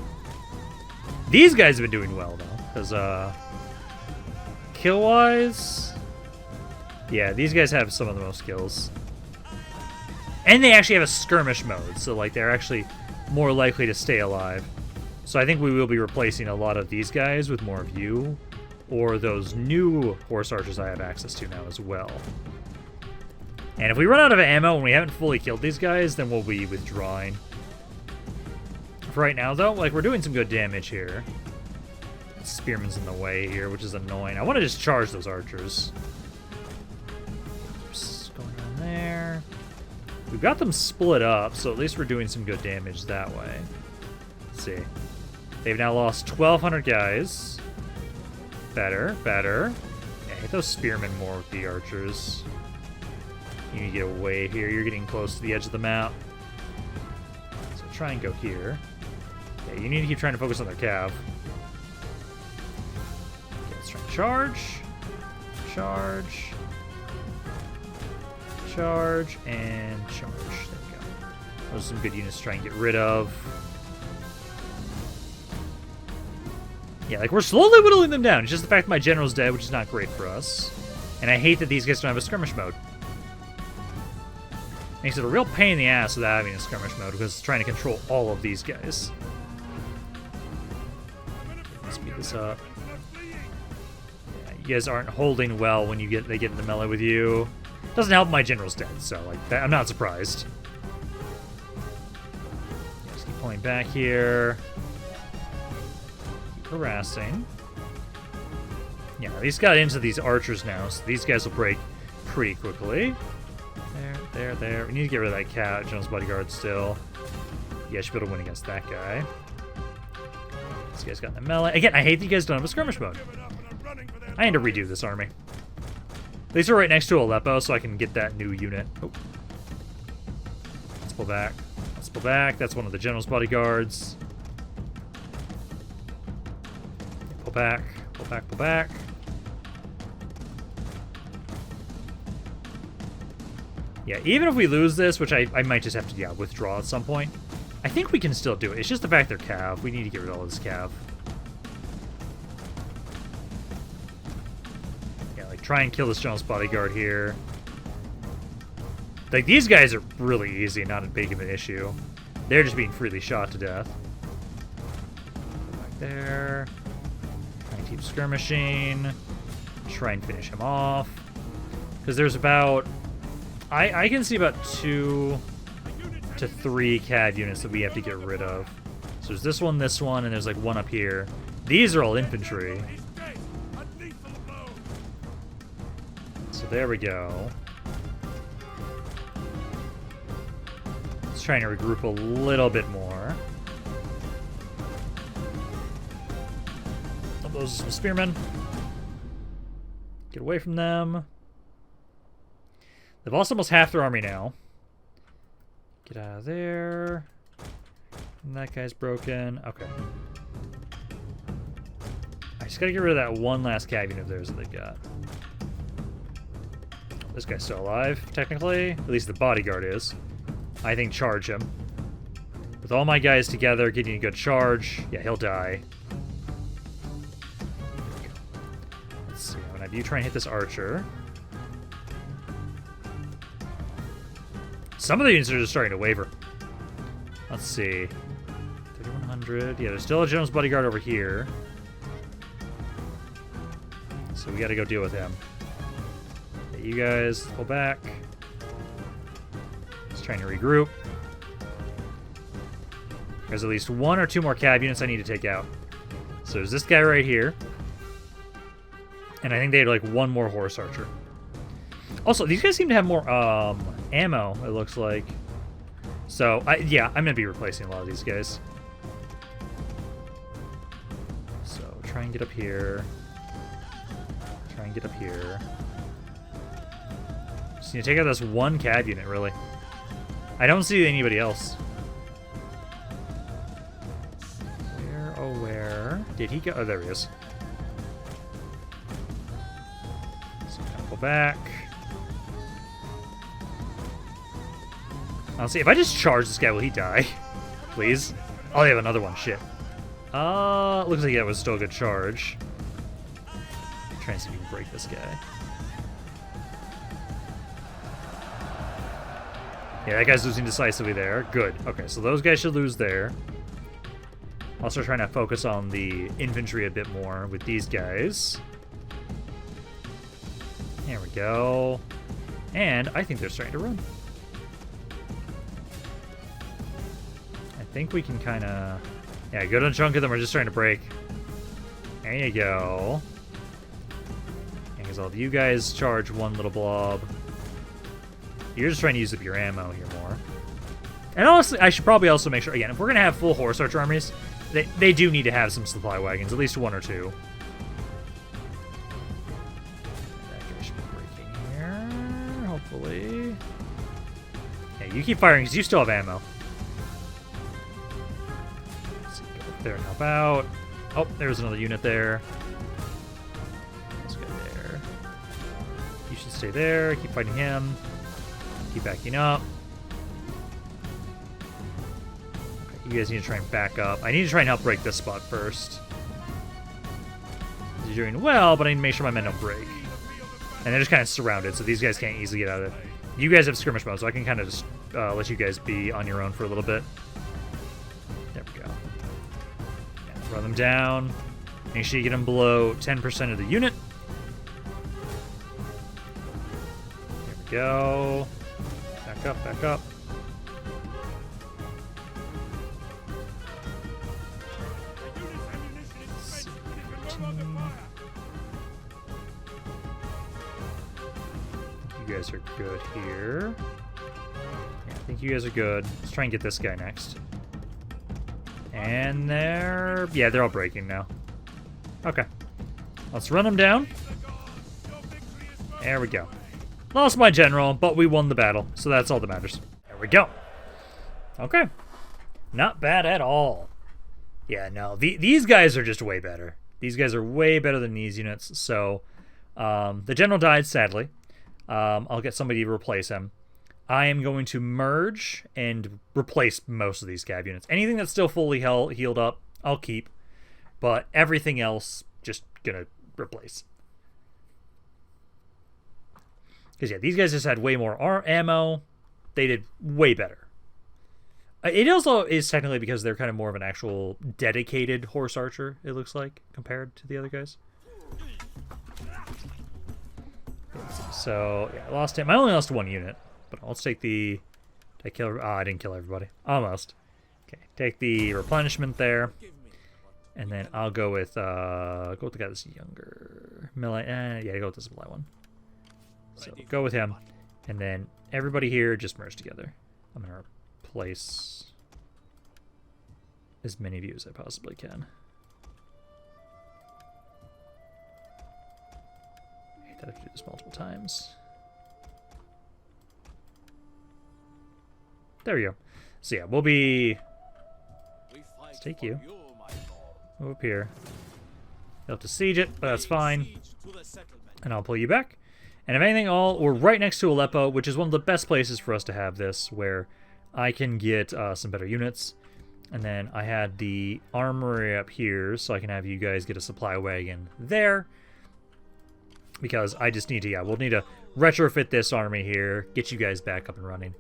These guys have been doing well, though. Because, kill-wise... Yeah, these guys have some of the most kills. And they actually have a skirmish mode, so, like, they're actually more likely to stay alive. So I think we will be replacing a lot of these guys with more of you, or those new horse archers I have access to now as well. And if we run out of ammo and we haven't fully killed these guys, then we'll be withdrawing. For right now, though, like, we're doing some good damage here. Spearman's in the way here, which is annoying. I want to just charge those archers. Just going on there. We've got them split up, so at least we're doing some good damage that way. Let's see. They've now lost 1,200 guys. Better, better. Yeah, hit those spearmen more with the archers. You need to get away here. You're getting close to the edge of the map. So try and go here. Yeah, you need to keep trying to focus on their cav. Okay, let's try and charge. Charge. Charge. And charge. There we go. Those are some good units to try and get rid of. Yeah, like, we're slowly whittling them down. It's just the fact that my general's dead, which is not great for us. And I hate that these guys don't have a skirmish mode. Makes it a real pain in the ass without having a skirmish mode because it's trying to control all of these guys. Speed this up. Yeah, you guys aren't holding well when they get into melee with you. Doesn't help my general's dead, so like I'm not surprised. Yeah, just keep pulling back here. Keep harassing. Yeah, he's got into these archers now, so these guys will break pretty quickly. There. We need to get rid of that cat, General's bodyguard still. Yeah, I should be able to win against that guy. This guy's got the melee. Again, I hate that you guys don't have a skirmish mode. I need to redo this army. These are right next to Aleppo, so I can get that new unit. Oh. Let's pull back. Let's pull back. That's one of the General's bodyguards. Pull back. Pull back. Pull back. Yeah, even if we lose this, which I might just have to, withdraw at some point, I think we can still do it. It's just the fact they're cav. We need to get rid of all this cav. Yeah, like, try and kill this General's bodyguard here. Like, these guys are really easy, not as big of an issue. They're just being freely shot to death. Go back there. Try and keep skirmishing. Try and finish him off. Because there's about... I can see about 2 to 3 CAD units that we have to get rid of. So there's this one, and there's like one up here. These are all infantry. So there we go. Let's try and regroup a little bit more. Oh, those are some spearmen. Get away from them. They've lost almost half their army now. Get out of there. And that guy's broken. Okay. I just gotta get rid of that one last cabinet of theirs that they've got. This guy's still alive, technically. At least the bodyguard is. I think charge him. With all my guys together, getting a good charge. Yeah, he'll die. Let's see. I'm gonna have you try and hit this archer. Some of the units are just starting to waver. Let's see. 3100. Yeah, there's still a General's bodyguard over here. So we gotta go deal with him. Okay, you guys, pull back. Just trying to regroup. There's at least 1 or 2 more cab units I need to take out. So there's this guy right here. And I think they had like 1 more horse archer. Also, these guys seem to have more ammo, it looks like. So, yeah, I'm going to be replacing a lot of these guys. So, try and get up here. Try and get up here. Just need to take out this 1 CAD unit, really. I don't see anybody else. Where, oh, where? Did he go? Oh, there he is. So, go back. Honestly, if I just charge this guy, will he die? Please? Oh, they have another one. Shit. Looks like that was still a good charge. Try and see if we can break this guy. Yeah, that guy's losing decisively there. Good. Okay, so those guys should lose there. Also trying to focus on the infantry a bit more with these guys. There we go. And I think they're starting to run. I think we can kind of... Yeah, good chunk of them are just trying to break. There you go. Because all of you guys charge 1 little blob. You're just trying to use up your ammo here more. And honestly, I should probably also make sure, again, if we're going to have full horse archer armies, they do need to have some supply wagons, at least 1 or 2. That guy should be breaking here, hopefully. Yeah, you keep firing because you still have ammo. There and help out. Oh, there's another unit there. Let's go there. You should stay there. Keep fighting him. Keep backing up. Okay, you guys need to try and back up. I need to try and help break this spot first. You're doing well, but I need to make sure my men don't break. And they're just kind of surrounded, so these guys can't easily get out of You guys have skirmish mode, so I can kind of just let you guys be on your own for a little bit. There we go. Yeah, run them down. Make sure you get them below 10% of the unit. There we go. Back up, back up. You guys are good here. Yeah, I think you guys are good. Let's try and get this guy next. And they're all breaking now. Okay. Let's run them down. There we go. Lost my general, but we won the battle, so that's all that matters. There we go. Okay. Not bad at all. Yeah, no, these guys are just way better. These guys are way better than these units, so the general died, sadly. I'll get somebody to replace him. I am going to merge and replace most of these cav units. Anything that's still fully healed up, I'll keep. But everything else, just gonna replace. Because, yeah, these guys just had way more ammo. They did way better. It also is technically because they're kind of more of an actual dedicated horse archer, it looks like, compared to the other guys. So, yeah, I lost him. I only lost one unit. But let's take the... Did I kill... I didn't kill everybody. Almost. Okay, take the replenishment there. And then I'll go with the guy that's younger. Melee, yeah, go with the supply one. So go with him. And then everybody here just merge together. I'm going to replace as many of you as I possibly can. I have to do this multiple times. There we go. So yeah, we'll be... Let's take you. Move up here. You'll have to siege it, but that's fine. And I'll pull you back. And if anything, we're right next to Aleppo, which is one of the best places for us to have this, where I can get some better units. And then I had the armory up here, so I can have you guys get a supply wagon there. Because I just need to, we'll need to retrofit this army here, get you guys back up and running.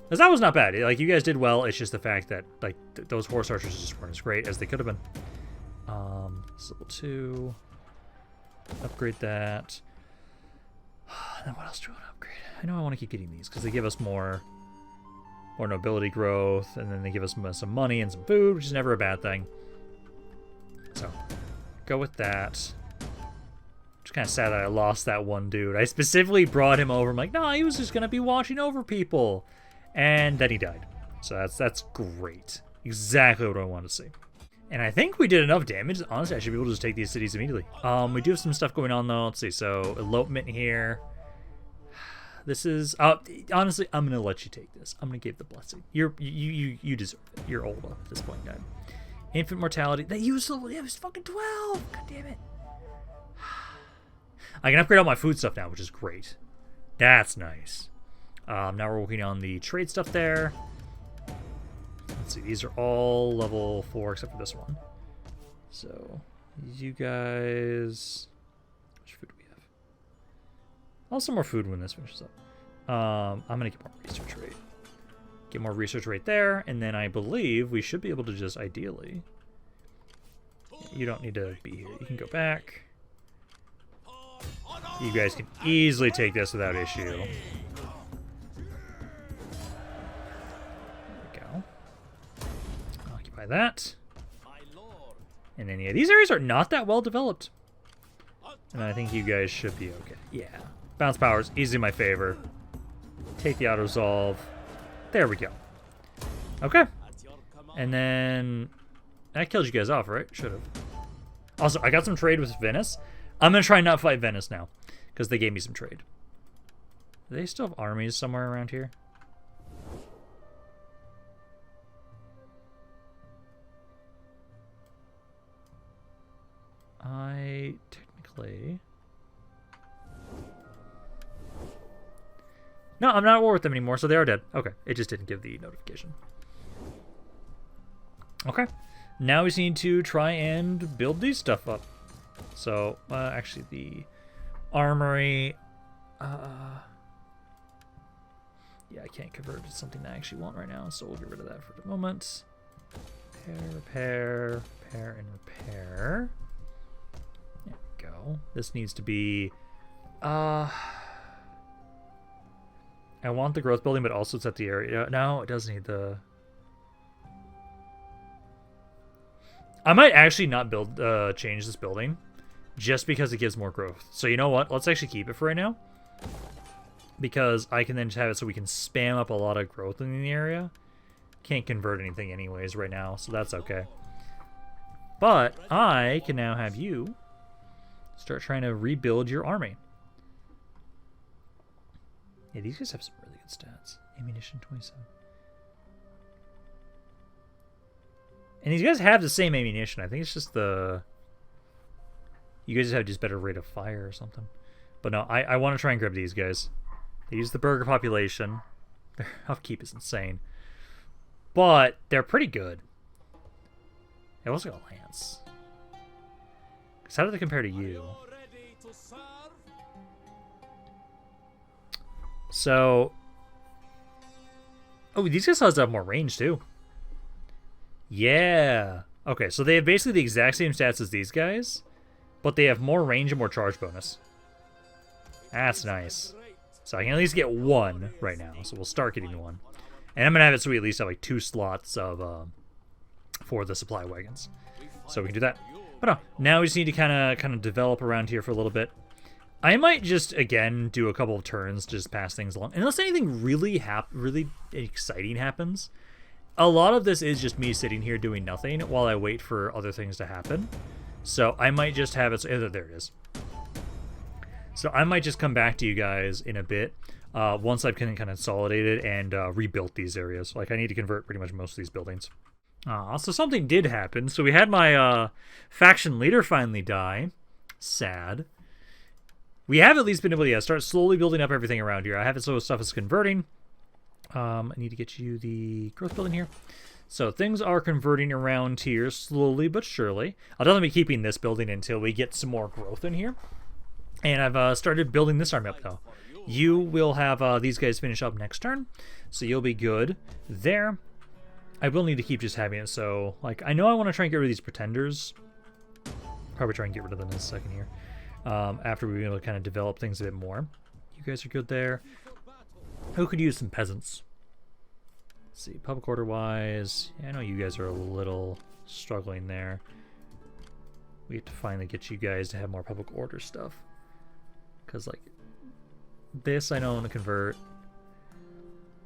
Because that was not bad. Like, you guys did well. It's just the fact that, like, those horse archers just weren't as great as they could have been. Level 2. Upgrade that. Then what else do I want to upgrade? I know I want to keep getting these because they give us more nobility growth, and then they give us some money and some food, which is never a bad thing. So, go with that. Just kind of sad that I lost that one dude. I specifically brought him over. I'm like, no, he was just going to be watching over people. And then he died. So that's great. Exactly what I wanted to see. And I think we did enough damage. Honestly, I should be able to just take these cities immediately. We do have some stuff going on, though. Let's see. So, elopement here. This is... honestly, I'm going to let you take this. I'm going to give the blessing. You deserve it. You're old at this point in time. Infant mortality. It was fucking 12. God damn it. I can upgrade all my food stuff now, which is great. That's nice. Now we're working on the trade stuff there. Let's see, these are all level 4 except for this one. So, you guys... Which food do we have? I'll have some more food when this finishes up. I'm going to get more research rate. Get more research rate there, and then I believe we should be able to just, ideally... You don't need to be here. You can go back. You guys can easily take this without issue. That. And then, yeah, these areas are not that well developed. And I think you guys should be okay. Yeah. Bounce power is easily my favor. Take the auto-resolve. There we go. Okay. And then... I killed you guys off, right? Should have. Also, I got some trade with Venice. I'm going to try and not fight Venice now. Because they gave me some trade. Do they still have armies somewhere around here? Technically... No, I'm not at war with them anymore, so they are dead. Okay, it just didn't give the notification. Okay, now we just need to try and build these stuff up. So, actually the armory... Yeah, I can't convert to something that I actually want right now, so we'll get rid of that for the moment. Repair, repair, and repair. There we go. This needs to be... I want the growth building, but also it's at the area. No, it does need the... I might actually not build, change this building, just because it gives more growth. So you know what? Let's actually keep it for right now, because I can then just have it so we can spam up a lot of growth in the area. Can't convert anything anyways right now, so that's okay. But I can now have you start trying to rebuild your army. Yeah, these guys have some really good stats. Ammunition 27. And these guys have the same ammunition. I think it's just the... You guys have just better rate of fire or something. But no, I want to try and grab these guys. They use the burger population. Their upkeep is insane. But they're pretty good. They also got Lance. Because how do they compare to you? So... Oh, these guys also have more range, too. Yeah. Okay, so they have basically the exact same stats as these guys, but they have more range and more charge bonus. That's nice. So I can at least get one right now, so we'll start getting one. And I'm going to have it so we at least have like 2 slots of for the supply wagons. So we can do that. But no, now we just need to kind of develop around here for a little bit. I might just, again, do a couple of turns to just pass things along. Unless anything really exciting happens. A lot of this is just me sitting here doing nothing while I wait for other things to happen. So I might just have it... So, there it is. So I might just come back to you guys in a bit once I've kind of consolidated and rebuilt these areas. Like, I need to convert pretty much most of these buildings. So something did happen. So we had my faction leader finally die. Sad. We have at least been able to start slowly building up everything around here. I have it so stuff is converting. I need to get you the growth building here. So things are converting around here slowly but surely. I'll definitely be keeping this building until we get some more growth in here. And I've started building this army up though. You will have these guys finish up next turn, so you'll be good there. I will need to keep just having it, so like I know I want to try and get rid of these pretenders. Probably try and get rid of them in a second here. After we're able to kind of develop things a bit more. You guys are good there. Who could use some peasants? Let's see, public order wise, I know you guys are a little struggling there. We have to finally get you guys to have more public order stuff. Because like this I know I want to convert.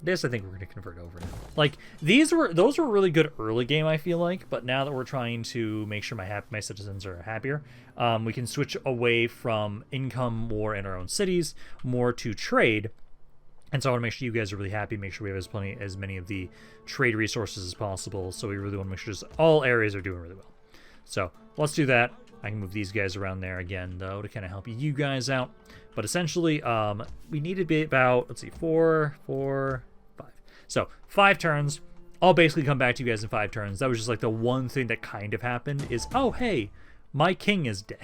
This I think we're going to convert over now. Like those were really good early game I feel like, but now that we're trying to make sure my citizens are happier, we can switch away from income more in our own cities, more to trade. And so I want to make sure you guys are really happy, make sure we have as many of the trade resources as possible. So we really want to make sure just all areas are doing really well. So let's do that. I can move these guys around there again, though, to kind of help you guys out. But essentially, we need to be about, let's see, 4, 5. So 5 turns. I'll basically come back to you guys in 5 turns. That was just like the one thing that kind of happened is, oh, hey, my king is dead.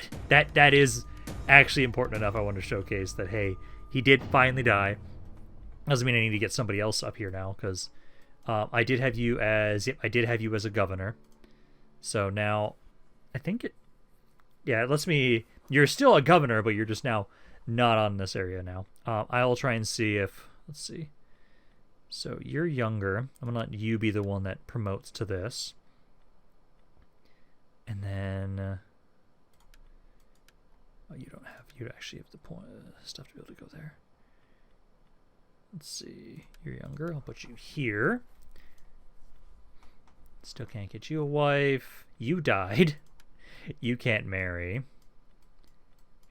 That is actually important enough. I want to showcase that, hey, he did finally die. Doesn't mean I need to get somebody else up here now, because I did have you as a governor. So now, I think it, yeah, it lets me. You're still a governor, but you're just now not on this area now. I'll try and see if, let's see. So you're younger. I'm gonna let you be the one that promotes to this, and then oh, you don't have. You actually have the point stuff to be able to go there. Let's see, you're younger, I'll put you here. Still can't get you a wife. You died. You can't marry.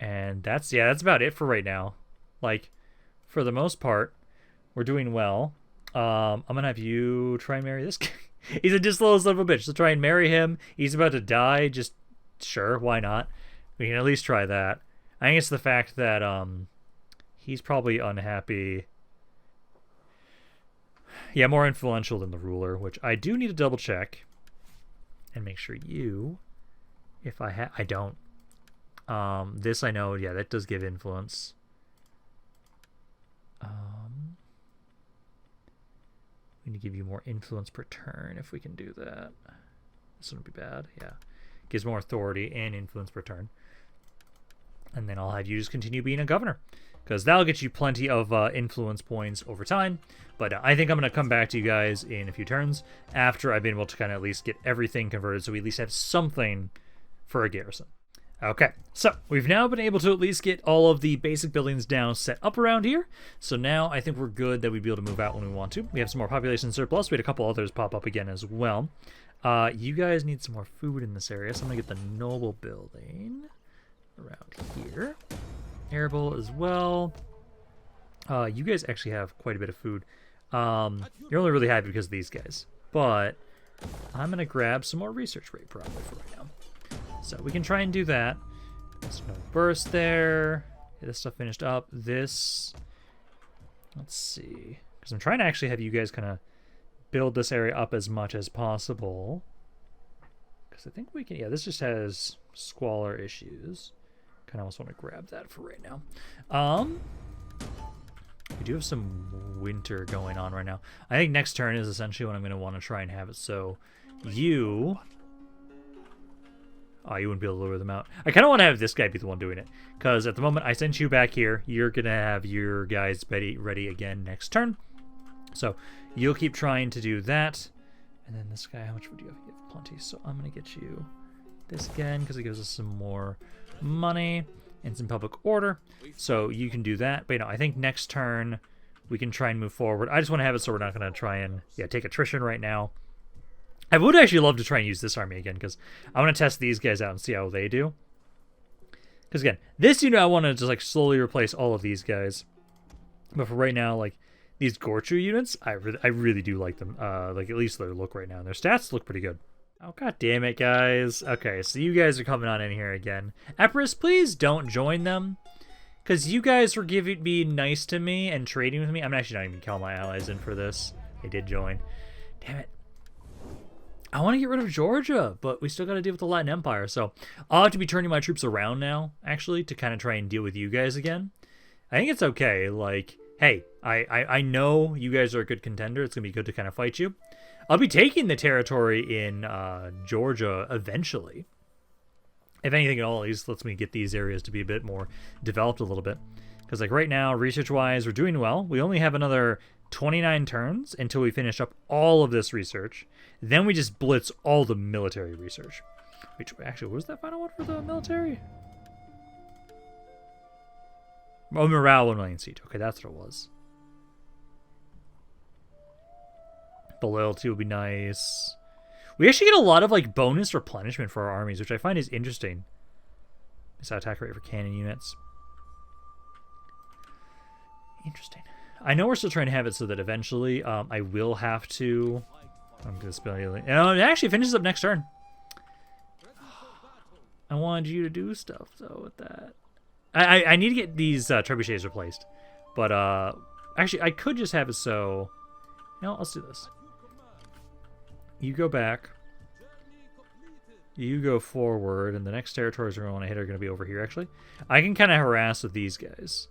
And that's about it for right now. Like, for the most part, we're doing well. I'm gonna have you try and marry this guy. He's a disloyal son of a bitch, so try and marry him. He's about to die, just, sure, why not? We can at least try that. I think it's the fact that, he's probably unhappy. Yeah, more influential than the ruler, which I do need to double check and make sure you, if I don't. This I know, yeah, that does give influence. We need to give you more influence per turn if we can do that. This wouldn't be bad. Yeah. Gives more authority and influence per turn. And then I'll have you just continue being a governor, because that'll get you plenty of influence points over time. But I think I'm going to come back to you guys in a few turns after I've been able to kind of at least get everything converted, so we at least have something for a garrison. Okay, so we've now been able to at least get all of the basic buildings down set up around here. So now I think we're good that we'd be able to move out when we want to. We have some more population surplus. We had a couple others pop up again as well. You guys need some more food in this area, so I'm going to get the noble building around here. Arable as well. You guys actually have quite a bit of food. You're only really happy because of these guys. But I'm going to grab some more research rate probably for right now. So we can try and do that. There's no burst there. Get this stuff finished up. This, let's see. Because I'm trying to actually have you guys kind of build this area up as much as possible. Because I think we can, yeah, this just has squalor issues. Kind of almost want to grab that for right now. We do have some winter going on right now. I think next turn is essentially when I'm going to want to try and have it. So you... Oh, you wouldn't be able to lure them out. I kind of want to have this guy be the one doing it. Because at the moment I sent you back here, you're going to have your guys ready again next turn. So you'll keep trying to do that. And then this guy, how much would you have? You have plenty. So I'm going to get you this again because it gives us some more money and some public order. So you can do that. But, you know, I think next turn we can try and move forward. I just want to have it so we're not going to try and, yeah, take attrition right now. I would actually love to try and use this army again because I want to test these guys out and see how they do. Because, again, this unit I want to just, like, slowly replace all of these guys. But for right now, like, these Gorchu units, I really do like them. Like, at least their look right now. And their stats look pretty good. Oh, god damn it, guys. Okay, so you guys are coming on in here again. Empress, please don't join them. Because you guys were being nice to me and trading with me. I'm actually not even calling my allies in for this. They did join. Damn it. I want to get rid of Georgia, but we still got to deal with the Latin Empire. So I'll have to be turning my troops around now, actually, to kind of try and deal with you guys again. I think it's okay. Like, hey, I know you guys are a good contender. It's going to be good to kind of fight you. I'll be taking the territory in Georgia eventually. If anything at all, at least lets me get these areas to be a bit more developed a little bit. Because like right now, research-wise, we're doing well. We only have another 29 turns until we finish up all of this research. Then we just blitz all the military research. Wait, actually, what was that final one for the military? Oh, morale 1 million siege. Okay, that's what it was. The loyalty would be nice. We actually get a lot of like bonus replenishment for our armies, which I find is interesting. Missile attack rate for cannon units. Interesting. I know we're still trying to have it so that eventually I will have to... I'm going to spell it. It actually finishes up next turn. I wanted you to do stuff, though, with that. I need to get these trebuchets replaced. But, actually, I could just have it so... You know, let's do this. You go back. You go forward, and the next territories we're going to want to hit are going to be over here, actually. I can kind of harass with these guys.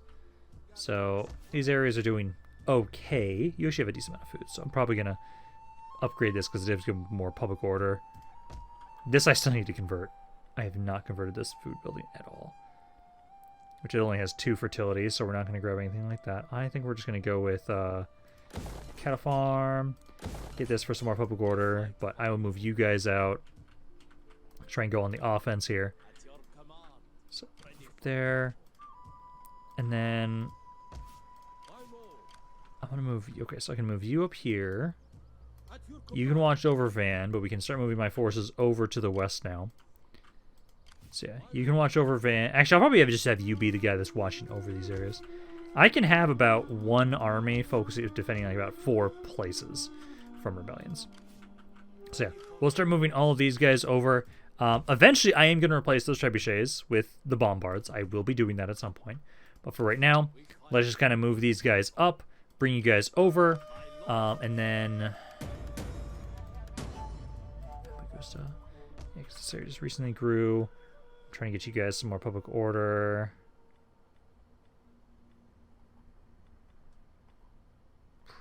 So, these areas are doing okay. You actually have a decent amount of food, so I'm probably going to upgrade this because it gives you more public order. This I still need to convert. I have not converted this food building at all. Which it only has 2 fertility, so we're not going to grab anything like that. I think we're just going to go with cattle farm. Get this for some more public order, but I will move you guys out. Try and go on the offense here. So, there. And then I'm going to move you. Okay, so I can move you up here. You can watch over Van, but we can start moving my forces over to the west now. So yeah, you can watch over Van. Actually, I'll probably just have you be the guy that's watching over these areas. I can have about 1 army focusing, defending like about 4 places from rebellions. So yeah, we'll start moving all of these guys over. Eventually, I am going to replace those trebuchets with the bombards. I will be doing that at some point. But for right now, let's just kind of move these guys up, bring you guys over, and then... Yeah, this area just recently grew. I'm trying to get you guys some more public order.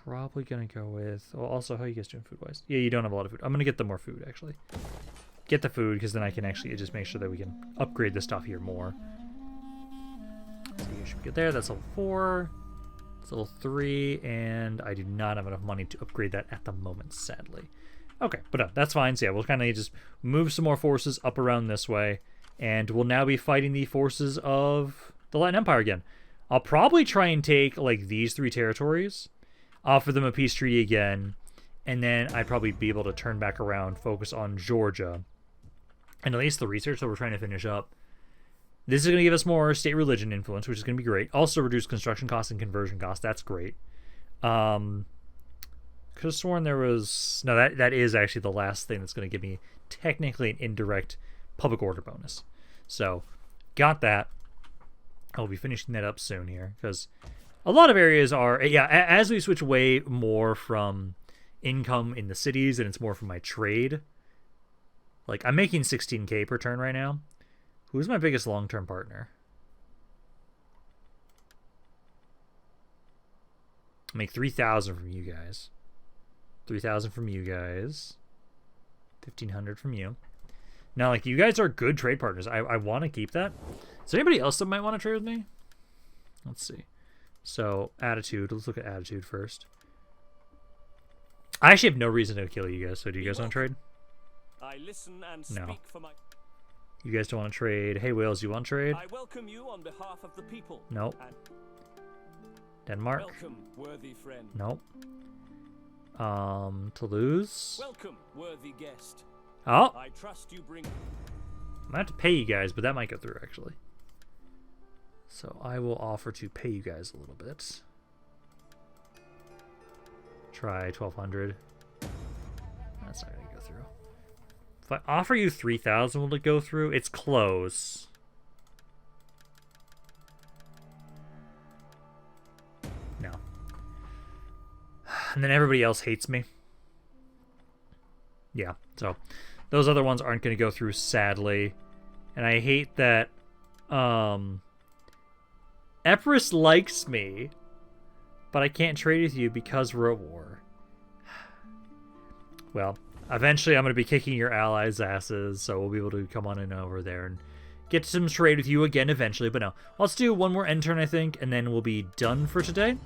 probably gonna go with. Well, also, how are you guys doing food-wise? Yeah, you don't have a lot of food. I'm gonna get them more food actually. Get the food because then I can actually just make sure that we can upgrade this stuff here more. So you should be good there. That's level 4. It's level 3, and I do not have enough money to upgrade that at the moment, sadly. Okay, but no, that's fine. So yeah, we'll kind of just move some more forces up around this way, and we'll now be fighting the forces of the Latin Empire again. I'll probably try and take like these 3 territories, offer them a peace treaty again, and then I'd probably be able to turn back around, focus on Georgia, and at least the research that we're trying to finish up. This is going to give us more state religion influence, which is going to be great. Also reduce construction costs and conversion costs. That's great. Could have sworn there was... No, that is actually the last thing that's going to give me technically an indirect public order bonus. So, got that. I'll be finishing that up soon here, because a lot of areas are... Yeah, as we switch away more from income in the cities, and it's more from my trade. Like, I'm making 16k per turn right now. Who's my biggest long-term partner? I make 3,000 from you guys. 3,000 from you guys. 1,500 from you. Now, like, you guys are good trade partners. I want to keep that. Is there anybody else that might want to trade with me? Let's see. So, attitude. Let's look at attitude first. I actually have no reason to kill you guys, so do you guys want to trade? I listen and No. speak for my... You guys don't want to trade. Hey, Wales, you want to trade? I welcome you on behalf of the people. Nope. And Denmark? welcome, worthy friend. Nope. Toulouse? Welcome, worthy guest. Oh! I trust you bring... I'm gonna have to pay you guys, but that might go through, actually. So I will offer to pay you guys a little bit. Try 1,200. That's not gonna go through. If I offer you 3,000, will it go through? It's close. No. And then everybody else hates me. Yeah, so those other ones aren't going to go through, sadly. And I hate that Epirus likes me, but I can't trade with you because we're at war. Well, eventually I'm going to be kicking your allies' asses, so we'll be able to come on in over there and get some trade with you again eventually. But no, let's do one more end turn, I think, and then we'll be done for today.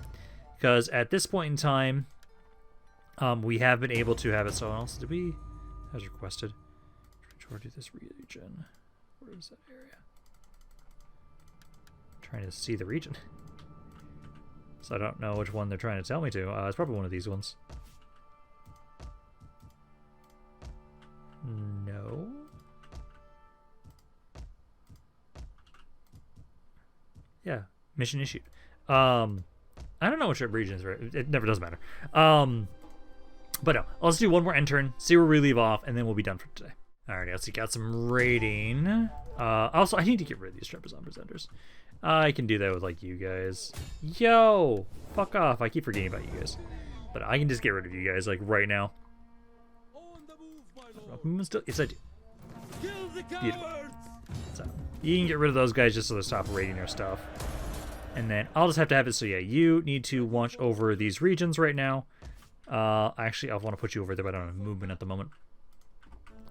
Because at this point in time, we have been able to have it. So else did we, as requested, try to this region. Where is that area? I'm trying to see the region. So I don't know which one they're trying to tell me to. It's probably one of these ones. No. Yeah, mission issued. I don't know which region is right. It never does matter. But no, let's do one more end turn, see where we leave off, and then we'll be done for today. Alrighty, let's see. Got some raiding. Also, I need to get rid of these Trepazon presenters. I can do that with like you guys. Yo, fuck off! I keep forgetting about you guys, but I can just get rid of you guys like right now. Yes, I do. Beautiful. So you can get rid of those guys just so they stop raiding our stuff. And then I'll just have to have it so yeah, you need to watch over these regions right now. Actually, I want to put you over there, but I don't have movement at the moment.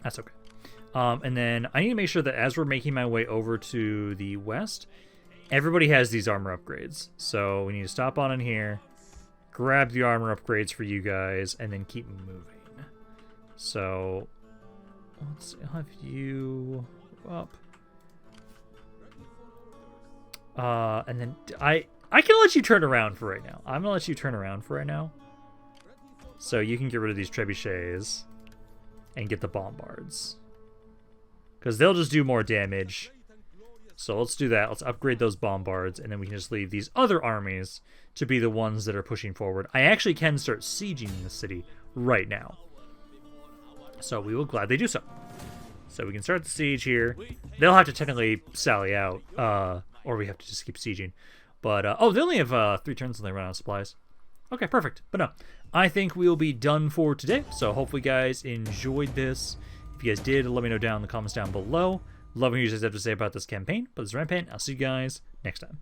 That's okay. And then I need to make sure that as we're making my way over to the west, everybody has these armor upgrades. So we need to stop on in here, grab the armor upgrades for you guys, and then keep moving. So let's see, I'll have you up. And then I can let you turn around for right now. I'm gonna let you turn around for right now. So you can get rid of these trebuchets and get the bombards. Because they'll just do more damage. So let's do that. Let's upgrade those bombards, and then we can just leave these other armies to be the ones that are pushing forward. I actually can start sieging the city right now. So we will gladly do so. So we can start the siege here. They'll have to technically sally out, or we have to just keep sieging. But, oh, they only have 3 turns and they run out of supplies. Okay, perfect. But no, I think we'll be done for today. So hopefully you guys enjoyed this. If you guys did, let me know down in the comments down below. Love what you guys have to say about this campaign. But this is Rampaned. I'll see you guys next time.